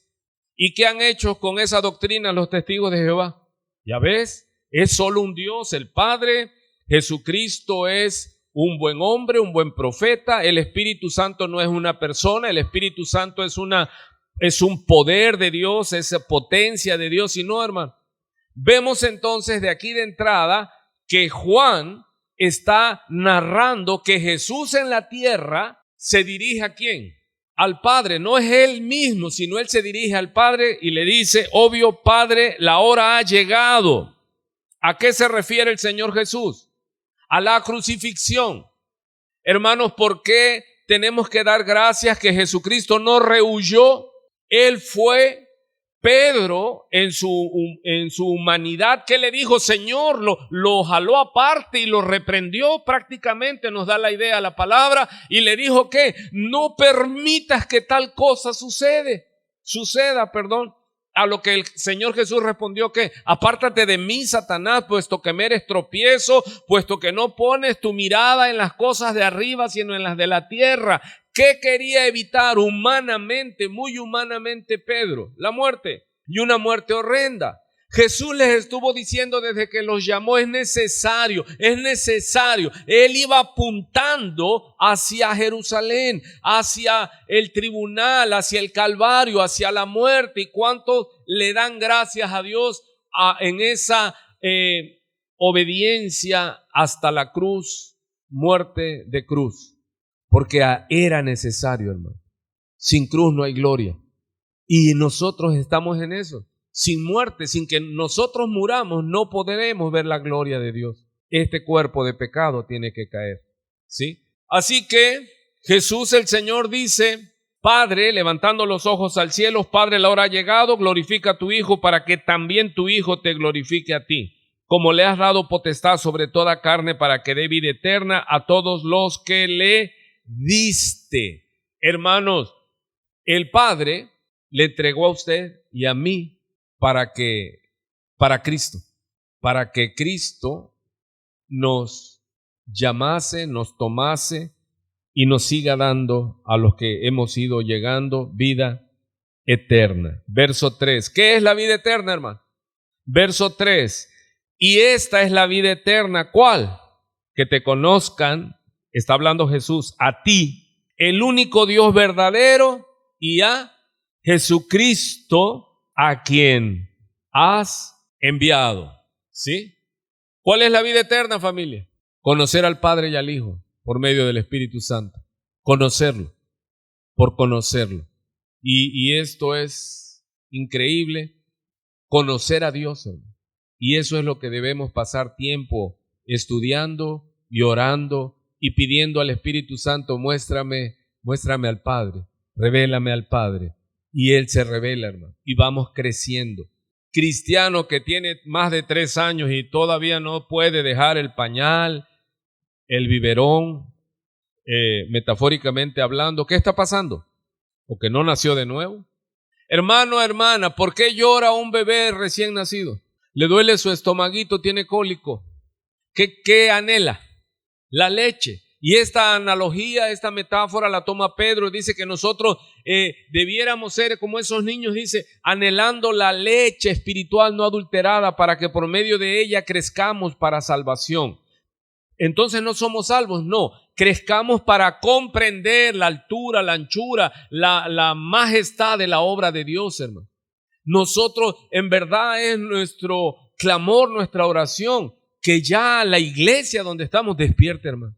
¿Y qué han hecho con esa doctrina los testigos de Jehová? Ya ves, es solo un Dios, el Padre. Jesucristo es un buen hombre, un buen profeta. El Espíritu Santo no es una persona, el Espíritu Santo es un poder de Dios, es potencia de Dios. Y no, hermano, vemos entonces de aquí de entrada que Juan está narrando que Jesús en la tierra se dirige ¿a quién? Al Padre. No es él mismo, sino él se dirige al Padre y le dice, obvio Padre, la hora ha llegado. ¿A qué se refiere el Señor Jesús? A la crucifixión. Hermanos, ¿por qué tenemos que dar gracias que Jesucristo no rehuyó? Él fue. Pedro en su humanidad, ¿qué le dijo? Señor, lo jaló aparte y lo reprendió, prácticamente nos da la idea la palabra, y le dijo que no permitas que tal cosa suceda. A lo que el Señor Jesús respondió que apártate de mí, Satanás, puesto que me eres tropiezo, puesto que no pones tu mirada en las cosas de arriba, sino en las de la tierra. ¿Qué quería evitar humanamente, muy humanamente Pedro? La muerte, y una muerte horrenda. Jesús les estuvo diciendo desde que los llamó, es necesario. Él iba apuntando hacia Jerusalén, hacia el tribunal, hacia el Calvario, hacia la muerte. ¿Y cuántos le dan gracias a Dios en esa obediencia hasta la cruz, muerte de cruz? Porque era necesario, hermano. Sin cruz no hay gloria. Y nosotros estamos en eso. Sin muerte, sin que nosotros muramos, no podremos ver la gloria de Dios. Este cuerpo de pecado tiene que caer, ¿sí? Así que Jesús el Señor dice, Padre, levantando los ojos al cielo, Padre, la hora ha llegado, glorifica a tu Hijo para que también tu Hijo te glorifique a ti, como le has dado potestad sobre toda carne para que dé vida eterna a todos los que le diste. Hermanos, el Padre le entregó a usted y a mí para Cristo, para que Cristo nos llamase, nos tomase y nos siga dando a los que hemos ido llegando vida eterna. Verso 3. ¿Qué es la vida eterna, hermano? Verso 3. Y esta es la vida eterna, ¿cuál? Que te conozcan, está hablando Jesús, a ti, el único Dios verdadero, y a Jesucristo, a quien has enviado. ¿Sí? ¿Cuál es la vida eterna, familia? Conocer al Padre y al Hijo por medio del Espíritu Santo. Conocerlo, por conocerlo. Y esto es increíble, conocer a Dios, hermano. Y eso es lo que debemos pasar tiempo estudiando y orando y pidiendo al Espíritu Santo, muéstrame al Padre, revélame al Padre. Y Él se revela, hermano, y vamos creciendo. Cristiano que tiene más de 3 años y todavía no puede dejar el pañal, el biberón, metafóricamente hablando, ¿qué está pasando? ¿O que no nació de nuevo? Hermano, hermana, ¿por qué llora un bebé recién nacido? Le duele su estomaguito, tiene cólico. ¿Qué anhela? La leche. Y esta analogía, esta metáfora la toma Pedro, dice que nosotros debiéramos ser como esos niños, dice, anhelando la leche espiritual no adulterada para que por medio de ella crezcamos para salvación. Entonces no somos salvos, no, crezcamos para comprender la altura, la anchura, la majestad de la obra de Dios, hermano. Nosotros, en verdad es nuestro clamor, nuestra oración, que ya la iglesia donde estamos despierte, hermano.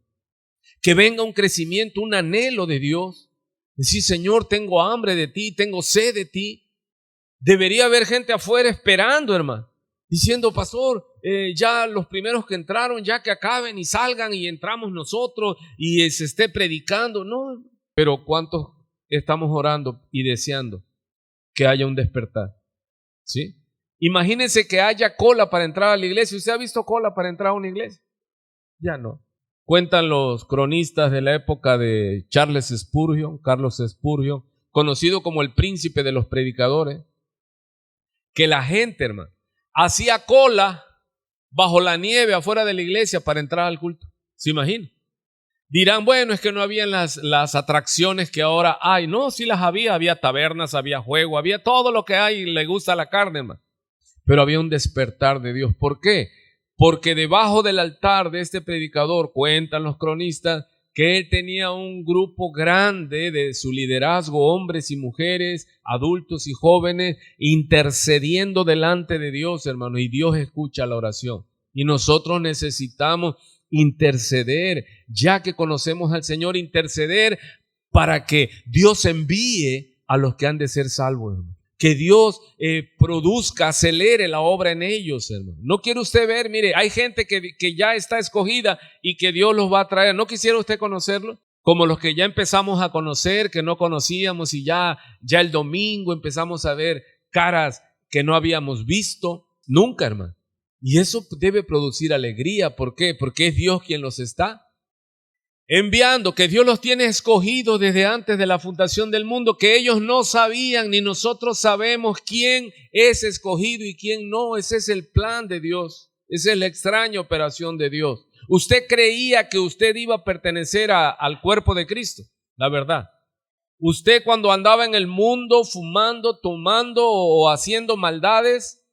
Que venga un crecimiento, un anhelo de Dios. Decir, Señor, tengo hambre de ti, tengo sed de ti. Debería haber gente afuera esperando, hermano, diciendo, pastor, ya los primeros que entraron, ya que acaben y salgan y entramos nosotros y se esté predicando. No, pero ¿cuántos estamos orando y deseando que haya un despertar? ¿Sí? Imagínense que haya cola para entrar a la iglesia. ¿Usted ha visto cola para entrar a una iglesia? Ya no. Cuentan los cronistas de la época de Carlos Spurgeon, conocido como el príncipe de los predicadores, que la gente, hermano, hacía cola bajo la nieve afuera de la iglesia para entrar al culto. ¿Se imagina? Dirán, bueno, es que no habían las atracciones que ahora hay. No, sí las había tabernas, había juego, había todo lo que hay y le gusta la carne, hermano. Pero había un despertar de Dios. ¿Por qué? Porque debajo del altar de este predicador, cuentan los cronistas, que él tenía un grupo grande de su liderazgo, hombres y mujeres, adultos y jóvenes, intercediendo delante de Dios, hermano, y Dios escucha la oración. Y nosotros necesitamos interceder, ya que conocemos al Señor, interceder para que Dios envíe a los que han de ser salvos, hermano. Que Dios produzca, acelere la obra en ellos, hermano. No quiere usted ver, mire, hay gente que ya está escogida y que Dios los va a traer. ¿No quisiera usted conocerlo? Como los que ya empezamos a conocer, que no conocíamos y ya el domingo empezamos a ver caras que no habíamos visto nunca, hermano. Y eso debe producir alegría. ¿Por qué? Porque es Dios quien los está enviando, que Dios los tiene escogidos desde antes de la fundación del mundo, que ellos no sabían ni nosotros sabemos quién es escogido y quién no. Ese es el plan de Dios, esa es la extraña operación de Dios. Usted creía que usted iba a pertenecer al cuerpo de Cristo, la verdad. Usted cuando andaba en el mundo fumando, tomando o haciendo maldades,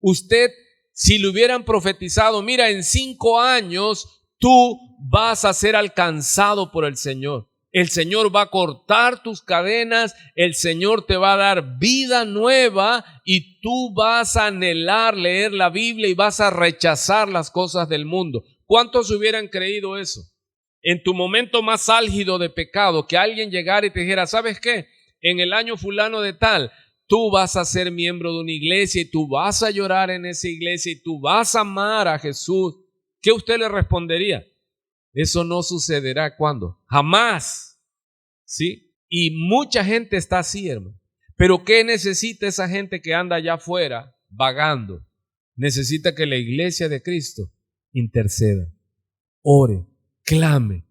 Usted, si le hubieran profetizado, mira, en 5 años tú vas a ser alcanzado por el Señor. El Señor va a cortar tus cadenas, el Señor te va a dar vida nueva y tú vas a anhelar leer la Biblia y vas a rechazar las cosas del mundo. ¿Cuántos hubieran creído eso? En tu momento más álgido de pecado, que alguien llegara y te dijera, ¿sabes qué? En el año fulano de tal, tú vas a ser miembro de una iglesia y tú vas a llorar en esa iglesia y tú vas a amar a Jesús. ¿Qué usted le respondería? Eso no sucederá. ¿Cuándo? Jamás. ¿Sí? Y mucha gente está así, hermano. Pero ¿qué necesita esa gente que anda allá afuera vagando? Necesita que la iglesia de Cristo interceda, ore, clame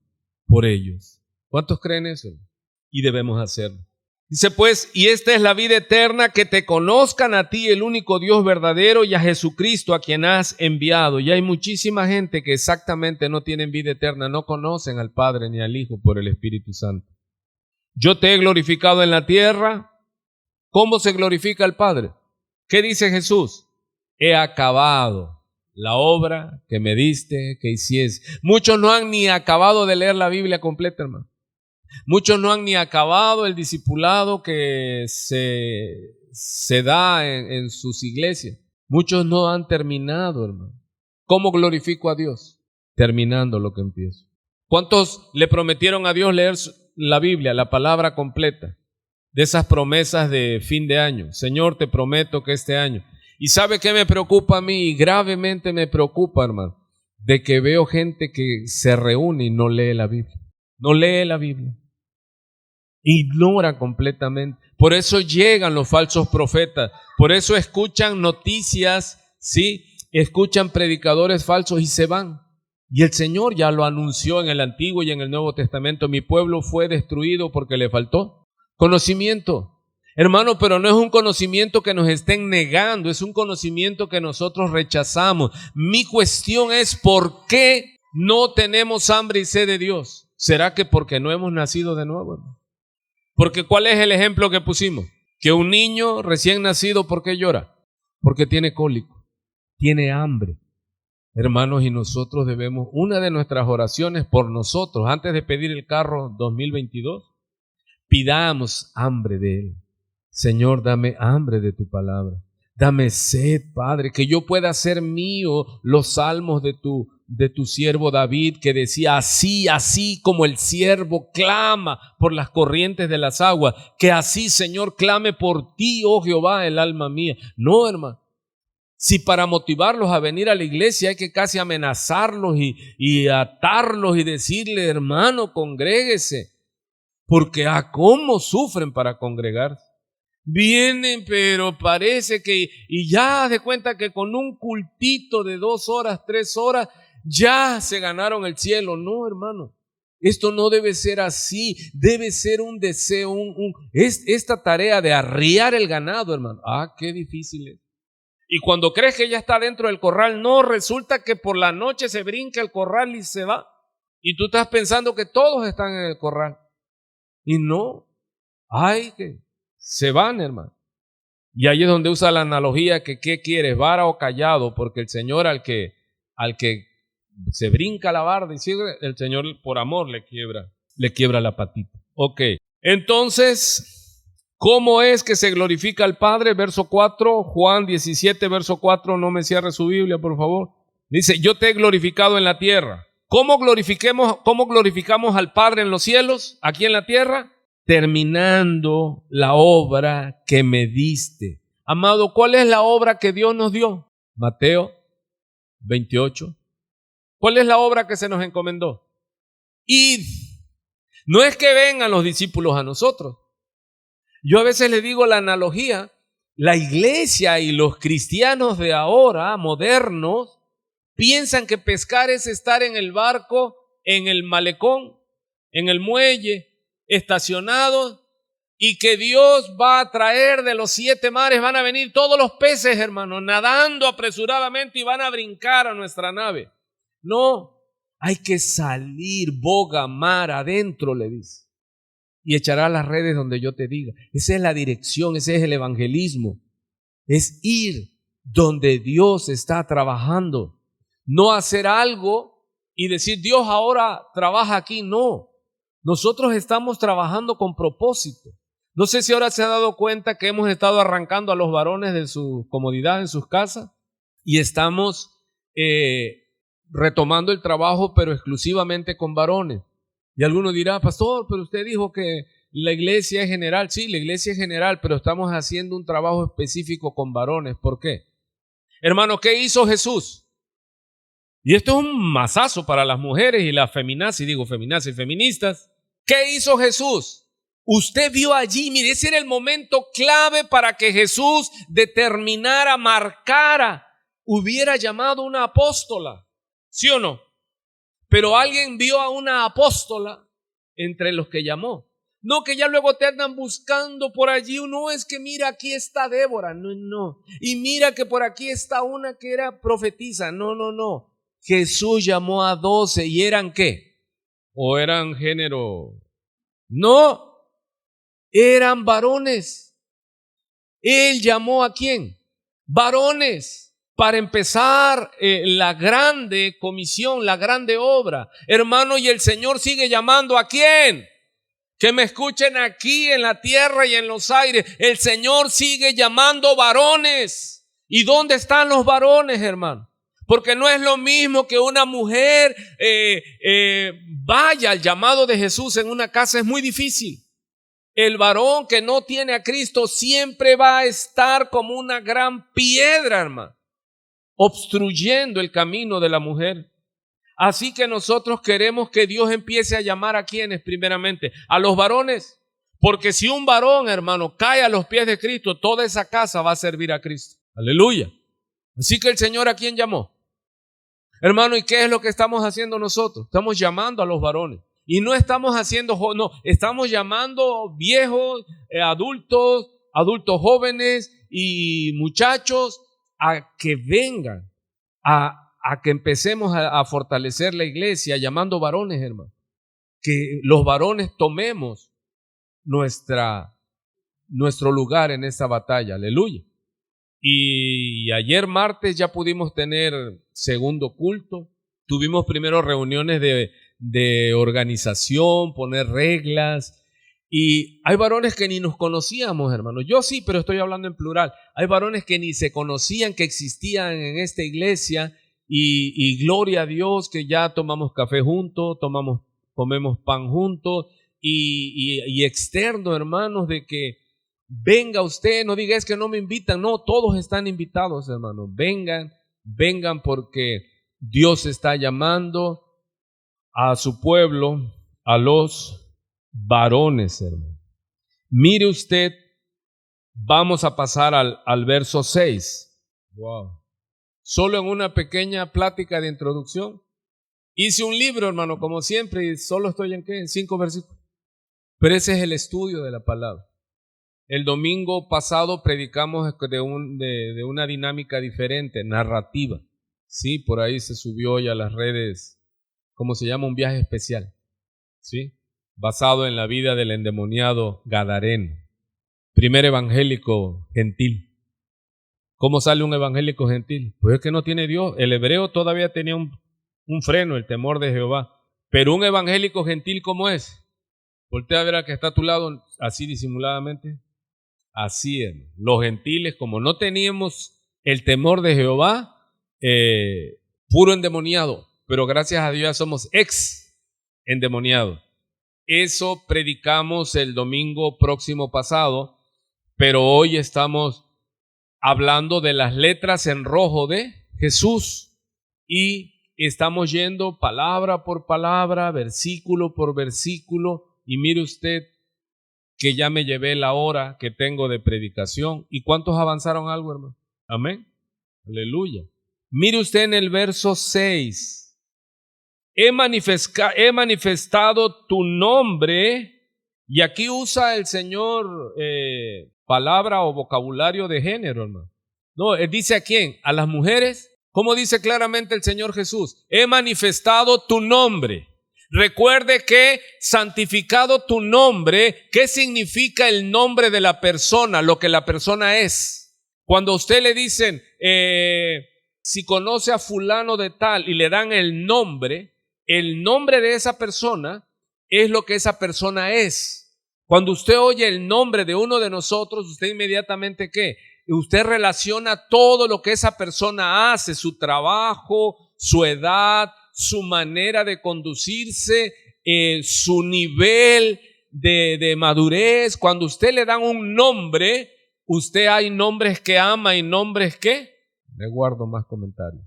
por ellos. ¿Cuántos creen eso? Y debemos hacerlo. Dice pues, y esta es la vida eterna, que te conozcan a ti, el único Dios verdadero, y a Jesucristo, a quien has enviado. Y hay muchísima gente que exactamente no tienen vida eterna, no conocen al Padre ni al Hijo por el Espíritu Santo. Yo te he glorificado en la tierra. ¿Cómo se glorifica al Padre? ¿Qué dice Jesús? He acabado la obra que me diste que hiciese. Muchos no han ni acabado de leer la Biblia completa, hermano. Muchos no han ni acabado el discipulado que se da en sus iglesias. Muchos no han terminado, hermano. ¿Cómo glorifico a Dios? Terminando lo que empiezo. ¿Cuántos le prometieron a Dios leer la Biblia, la palabra completa? De esas promesas de fin de año. Señor, te prometo que este año. ¿Y sabe qué me preocupa a mí? Y gravemente me preocupa, hermano, de que veo gente que se reúne y no lee la Biblia. No lee la Biblia. Ignora completamente. Por eso llegan los falsos profetas. Por eso escuchan noticias, ¿sí? Escuchan predicadores falsos y se van. Y el Señor ya lo anunció en el Antiguo y en el Nuevo Testamento. Mi pueblo fue destruido porque le faltó conocimiento. Hermano, pero no es un conocimiento que nos estén negando, es un conocimiento que nosotros rechazamos. Mi cuestión es, ¿por qué no tenemos hambre y sed de Dios? ¿Será que porque no hemos nacido de nuevo, hermano? Porque ¿cuál es el ejemplo que pusimos? Que un niño recién nacido, ¿por qué llora? Porque tiene cólico, tiene hambre. Hermanos, y nosotros debemos, una de nuestras oraciones por nosotros, antes de pedir el carro 2022, pidamos hambre de Él. Señor, dame hambre de tu palabra. Dame sed, Padre, que yo pueda hacer mío los salmos de tu siervo David, que decía, así como el siervo clama por las corrientes de las aguas, que así, Señor, clame por ti, oh Jehová, el alma mía. No, hermano. Si para motivarlos a venir a la iglesia hay que casi amenazarlos y atarlos y decirle, hermano, congréguese, porque cómo sufren para congregarse. Vienen, pero parece que, y ya de cuenta que con un cultito de 2 horas, 3 horas, ya se ganaron el cielo. No, hermano, esto no debe ser así, debe ser un deseo, esta tarea de arriar el ganado, hermano. Qué difícil es. Y cuando crees que ya está dentro del corral, no, resulta que por la noche se brinca el corral y se va. Y tú estás pensando que todos están en el corral. Y no, que se van, hermano. Y ahí es donde usa la analogía que ¿qué quieres, vara o callado? Porque el Señor al que se brinca la barda y sigue, el Señor por amor le quiebra la patita. Ok, entonces, ¿cómo es que se glorifica al Padre? Verso 4, Juan 17, verso 4, no me cierre su Biblia, por favor. Dice, yo te he glorificado en la tierra. ¿Cómo glorificamos al Padre en los cielos, aquí en la tierra? Terminando la obra que me diste. Amado, ¿cuál es la obra que Dios nos dio? Mateo 28. ¿Cuál es la obra que se nos encomendó? Id. No es que vengan los discípulos a nosotros. Yo a veces le digo la analogía, la iglesia y los cristianos de ahora, modernos, piensan que pescar es estar en el barco, en el malecón, en el muelle, estacionados, y que Dios va a traer de los 7 mares, van a venir todos los peces, hermanos, nadando apresuradamente y van a brincar a nuestra nave. No, hay que salir, boga, mar, adentro, le dice. Y echará las redes donde yo te diga. Esa es la dirección, ese es el evangelismo. Es ir donde Dios está trabajando. No hacer algo y decir, Dios ahora trabaja aquí. No, nosotros estamos trabajando con propósito. No sé si ahora se ha dado cuenta que hemos estado arrancando a los varones de su comodidad en sus casas y estamos retomando el trabajo, pero exclusivamente con varones. Y alguno dirá, pastor, pero usted dijo que la iglesia es general. Sí, la iglesia es general, pero estamos haciendo un trabajo específico con varones. ¿Por qué? Hermano, ¿qué hizo Jesús? Y esto es un mazazo para las mujeres y las feminazis, feministas. ¿Qué hizo Jesús? Usted vio allí, mire, ese era el momento clave para que Jesús determinara, marcara, hubiera llamado una apóstola, ¿sí o no? Pero alguien vio a una apóstola entre los que llamó. No que ya luego te andan buscando por allí. No, es que mira, aquí está Débora. No. Y mira que por aquí está una que era profetisa. No. Jesús llamó a 12 y ¿eran qué? ¿O eran género? No, eran varones. Él llamó ¿a quién? Varones. Para empezar la grande comisión, la grande obra. Hermano, y el Señor sigue llamando ¿a quién? Que me escuchen aquí en la tierra y en los aires. El Señor sigue llamando varones. ¿Y dónde están los varones, hermano? Porque no es lo mismo que una mujer vaya al llamado de Jesús en una casa. Es muy difícil. El varón que no tiene a Cristo siempre va a estar como una gran piedra, hermano, obstruyendo el camino de la mujer. Así que nosotros queremos que Dios empiece a llamar ¿a quiénes primeramente? A los varones. Porque si un varón, hermano, cae a los pies de Cristo, toda esa casa va a servir a Cristo. Aleluya. Así que el Señor ¿a quién llamó? Hermano, ¿y qué es lo que estamos haciendo nosotros? Estamos llamando a los varones. Y no estamos haciendo, no, estamos llamando viejos, adultos jóvenes y muchachos a que vengan, a que empecemos a fortalecer la iglesia, llamando varones, hermano. Que los varones tomemos nuestro lugar en esta batalla. Aleluya. Y ayer martes ya pudimos tener segundo culto. Tuvimos primero reuniones de organización, poner reglas. Y hay varones que ni nos conocíamos, hermano. Yo sí, pero estoy hablando en plural. Hay varones que ni se conocían que existían en esta iglesia. Y gloria a Dios que ya tomamos café juntos, comemos pan juntos. Y externo, hermanos, de que venga usted, no diga es que no me invitan. No, todos están invitados, hermano. Vengan porque Dios está llamando a su pueblo, a los varones, hermano. Mire usted, vamos a pasar al verso 6. Wow. Solo en una pequeña plática de introducción. Hice un libro, hermano, como siempre, y solo estoy en 5 versículos. Pero ese es el estudio de la palabra. El domingo pasado predicamos de una dinámica diferente, narrativa. Sí, por ahí se subió hoy a las redes, ¿cómo se llama? Un viaje especial. Sí, basado en la vida del endemoniado Gadareno, primer evangélico gentil. ¿Cómo sale un evangélico gentil? Pues es que no tiene Dios. El hebreo todavía tenía un freno, el temor de Jehová. Pero un evangélico gentil, ¿cómo es? Voltea a ver al que está a tu lado, así disimuladamente. Así es. Los gentiles, como no teníamos el temor de Jehová, puro endemoniado. Pero gracias a Dios somos ex endemoniados. Eso predicamos el domingo próximo pasado, pero hoy estamos hablando de las letras en rojo de Jesús y estamos yendo palabra por palabra, versículo por versículo, y mire usted que ya me llevé la hora que tengo de predicación. ¿Y cuántos avanzaron algo, hermano? Amén. Aleluya. Mire usted en el verso 6. He manifestado tu nombre, y aquí usa el Señor palabra o vocabulario de género, hermano. No, él dice ¿a quién? A las mujeres. ¿Cómo dice claramente el Señor Jesús? He manifestado tu nombre. Recuerde que santificado tu nombre, ¿qué significa el nombre de la persona? Lo que la persona es. Cuando a usted le dicen, si conoce a fulano de tal y le dan el nombre de esa persona es lo que esa persona es. Cuando usted oye el nombre de uno de nosotros, usted inmediatamente, ¿qué? Usted relaciona todo lo que esa persona hace, su trabajo, su edad, su manera de conducirse, su nivel de madurez. Cuando usted le dan un nombre, usted hay nombres que ama y nombres que le guardo más comentarios.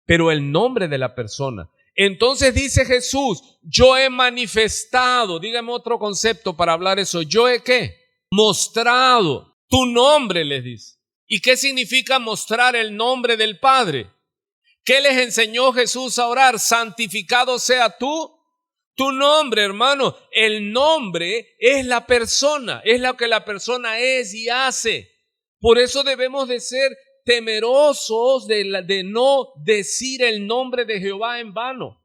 Pero el nombre de la persona. Entonces dice Jesús, yo he manifestado, dígame otro concepto para hablar eso, yo he ¿qué? Mostrado tu nombre, les dice. ¿Y qué significa mostrar el nombre del Padre? ¿Qué les enseñó Jesús a orar? Santificado sea tu nombre, hermano. El nombre es la persona, es lo que la persona es y hace. Por eso debemos de ser temerosos de no decir el nombre de Jehová en vano,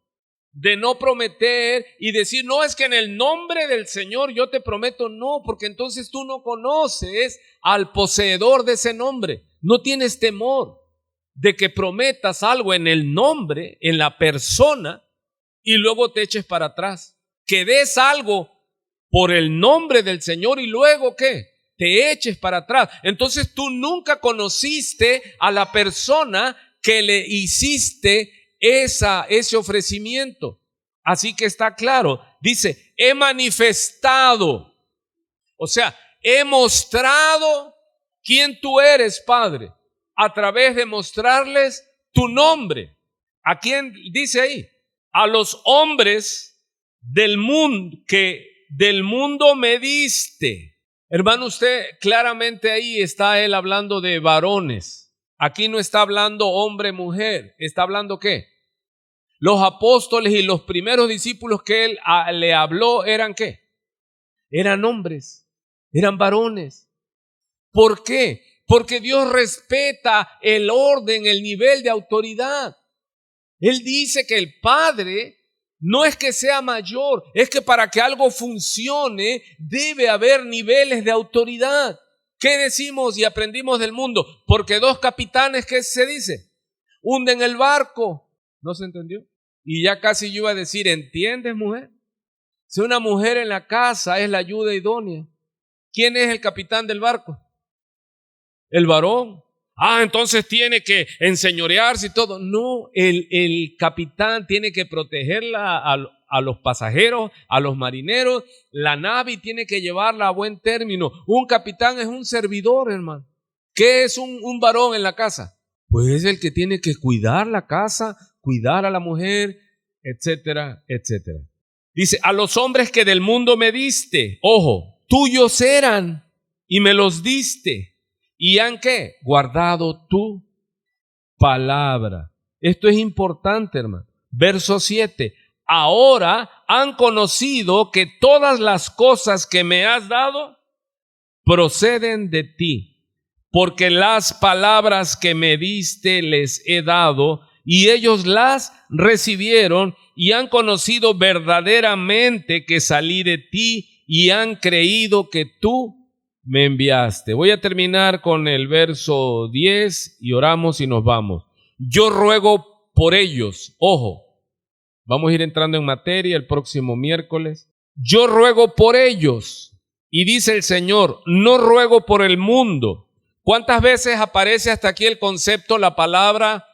de no prometer y decir, no, es que en el nombre del Señor yo te prometo, no, porque entonces tú no conoces al poseedor de ese nombre, no tienes temor de que prometas algo en el nombre, en la persona, y luego te eches para atrás, que des algo por el nombre del Señor y luego ¿qué? Te eches para atrás. Entonces tú nunca conociste a la persona que le hiciste ese ofrecimiento. Así que está claro, dice, he manifestado, o sea, he mostrado quién tú eres, Padre, a través de mostrarles tu nombre. ¿A quién dice ahí? A los hombres del mundo que del mundo me diste. Hermano, usted claramente ahí está él hablando de varones. Aquí no está hablando hombre, mujer. ¿Está hablando qué? Los apóstoles y los primeros discípulos que él le habló eran ¿qué? Eran hombres, eran varones. ¿Por qué? Porque Dios respeta el orden, el nivel de autoridad. Él dice que el Padre no es que sea mayor, es que para que algo funcione debe haber niveles de autoridad. ¿Qué decimos y aprendimos del mundo? Porque dos capitanes, ¿qué se dice? Hunden el barco. ¿No se entendió? Y ya casi yo iba a decir, ¿entiendes, mujer? Si una mujer en la casa es la ayuda idónea, ¿quién es el capitán del barco? El varón. Entonces tiene que enseñorearse y todo. No, el capitán tiene que protegerla a los pasajeros, a los marineros. La nave tiene que llevarla a buen término. Un capitán es un servidor, hermano. ¿Qué es un varón en la casa? Pues es el que tiene que cuidar la casa, cuidar a la mujer, etcétera, etcétera. Dice, a los hombres que del mundo me diste, ojo, tuyos eran y me los diste. ¿Y han qué? Guardado tu palabra. Esto es importante, hermano. Verso 7. Ahora han conocido que todas las cosas que me has dado proceden de ti, porque las palabras que me diste les he dado y ellos las recibieron y han conocido verdaderamente que salí de ti y han creído que tú me enviaste. Voy a terminar con el verso 10 y oramos y nos vamos. Yo ruego por ellos, ojo, vamos a ir entrando en materia el próximo miércoles. Yo ruego por ellos, y dice el Señor, no ruego por el mundo. ¿Cuántas veces aparece hasta aquí el concepto, la palabra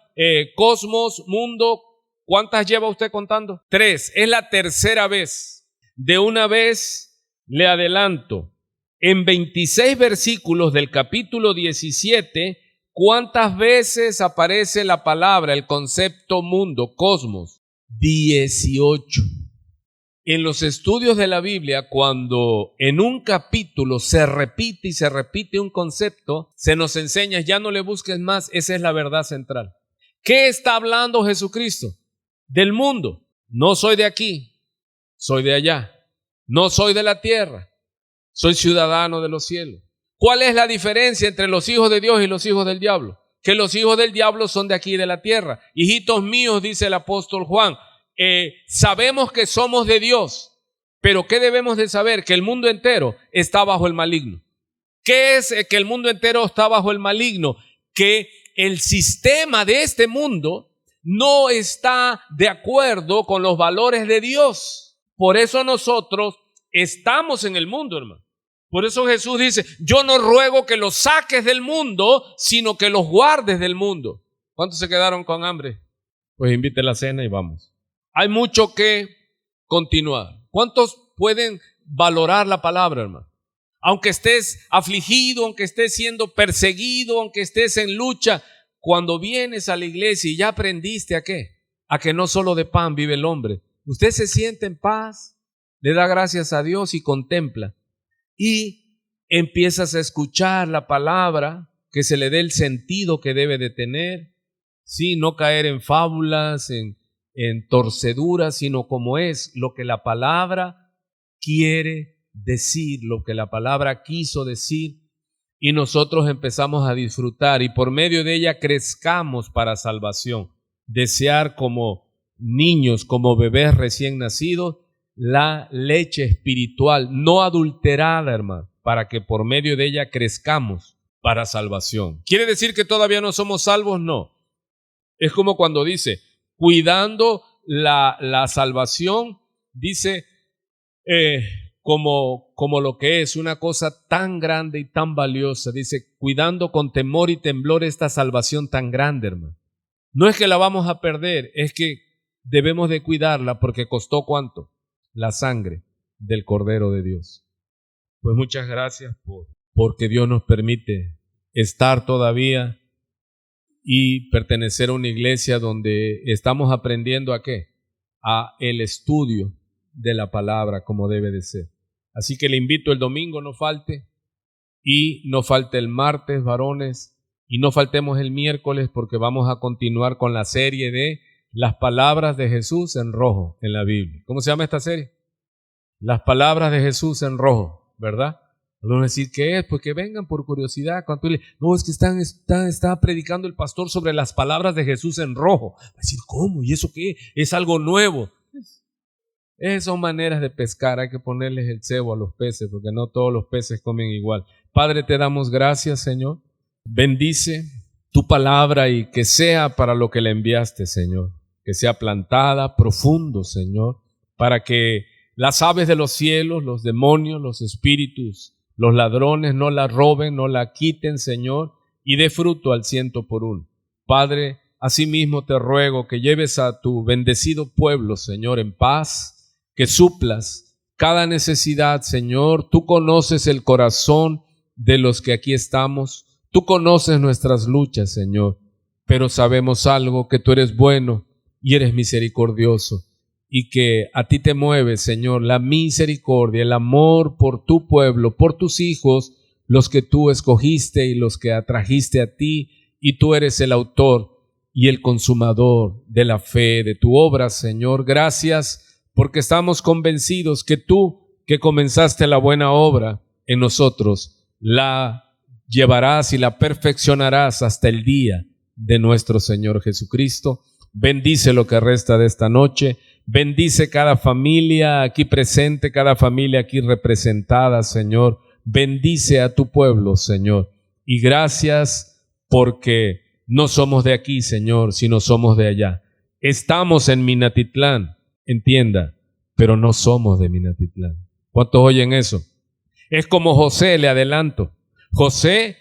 cosmos, mundo? ¿Cuántas lleva usted contando? 3, es la tercera vez. De una vez le adelanto. En 26 versículos del capítulo 17, ¿cuántas veces aparece la palabra, el concepto mundo, cosmos? 18. En los estudios de la Biblia, cuando en un capítulo se repite y se repite un concepto, se nos enseña, ya no le busques más, esa es la verdad central. ¿Qué está hablando Jesucristo? Del mundo. No soy de aquí, soy de allá. No soy de la tierra. Soy ciudadano de los cielos. ¿Cuál es la diferencia entre los hijos de Dios y los hijos del diablo? Que los hijos del diablo son de aquí de la tierra. Hijitos míos, dice el apóstol Juan, sabemos que somos de Dios, pero ¿qué debemos de saber? Que el mundo entero está bajo el maligno. ¿Qué es que el mundo entero está bajo el maligno? Que el sistema de este mundo no está de acuerdo con los valores de Dios. Por eso nosotros estamos en el mundo, hermano. Por eso Jesús dice, yo no ruego que los saques del mundo, sino que los guardes del mundo. ¿Cuántos se quedaron con hambre? Pues invite a la cena y vamos. Hay mucho que continuar. ¿Cuántos pueden valorar la palabra, hermano? Aunque estés afligido, aunque estés siendo perseguido, aunque estés en lucha, cuando vienes a la iglesia y ya aprendiste ¿a qué? A que no solo de pan vive el hombre. Usted se siente en paz, le da gracias a Dios y contempla. Y empiezas a escuchar la palabra, que se le dé el sentido que debe de tener. Sí, no caer en fábulas, en torceduras, sino como es lo que la palabra quiere decir, lo que la palabra quiso decir, y nosotros empezamos a disfrutar y por medio de ella crezcamos para salvación. Desear como niños, como bebés recién nacidos, la leche espiritual no adulterada, hermano, para que por medio de ella crezcamos para salvación. ¿Quiere decir que todavía no somos salvos? No. Es como cuando dice, cuidando la salvación, dice, como lo que es una cosa tan grande y tan valiosa. Dice, cuidando con temor y temblor esta salvación tan grande, hermano. No es que la vamos a perder, es que debemos de cuidarla porque costó ¿cuánto? La sangre del Cordero de Dios. Pues muchas gracias porque Dios nos permite estar todavía y pertenecer a una iglesia donde estamos aprendiendo ¿a qué? A el estudio de la palabra como debe de ser. Así que le invito el domingo, no falte, y no falte el martes, varones, y no faltemos el miércoles porque vamos a continuar con la serie de las palabras de Jesús en rojo en la Biblia. ¿Cómo se llama esta serie? Las palabras de Jesús en rojo, ¿verdad? Vamos a decir, ¿qué es? Pues que vengan por curiosidad. No, es que está predicando el pastor sobre las palabras de Jesús en rojo. Va a decir, ¿cómo? ¿Y eso qué? Es algo nuevo. Esas son maneras de pescar. Hay que ponerles el cebo a los peces, porque no todos los peces comen igual. Padre, te damos gracias, Señor. Bendice tu palabra y que sea para lo que la enviaste, Señor. Que sea plantada profundo, Señor, para que las aves de los cielos, los demonios, los espíritus, los ladrones no la roben, no la quiten, Señor, y dé fruto al 100%. Padre, asimismo te ruego que lleves a tu bendecido pueblo, Señor, en paz, que suplas cada necesidad, Señor. Tú conoces el corazón de los que aquí estamos, tú conoces nuestras luchas, Señor, pero sabemos algo, que tú eres bueno y eres misericordioso. Y que a ti te mueve, Señor, la misericordia, el amor por tu pueblo, por tus hijos, los que tú escogiste y los que atrajiste a ti, y tú eres el autor y el consumador de la fe, de tu obra, Señor. Gracias porque estamos convencidos que tú, que comenzaste la buena obra en nosotros, la llevarás y la perfeccionarás hasta el día de nuestro Señor Jesucristo. Bendice lo que resta de esta noche. Bendice cada familia aquí presente, cada familia aquí representada, Señor. Bendice a tu pueblo, Señor. Y gracias porque no somos de aquí, Señor, sino somos de allá. Estamos en Minatitlán, entienda, pero no somos de Minatitlán. ¿Cuántos oyen eso? Es como José, le adelanto. José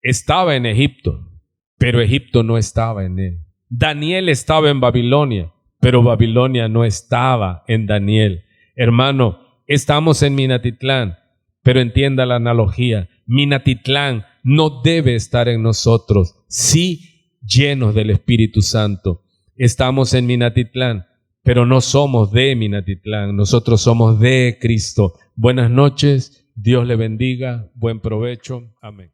estaba en Egipto, pero Egipto no estaba en él. Daniel estaba en Babilonia, pero Babilonia no estaba en Daniel. Hermano, estamos en Minatitlán, pero entienda la analogía. Minatitlán no debe estar en nosotros, sí llenos del Espíritu Santo. Estamos en Minatitlán, pero no somos de Minatitlán, nosotros somos de Cristo. Buenas noches, Dios le bendiga, buen provecho, amén.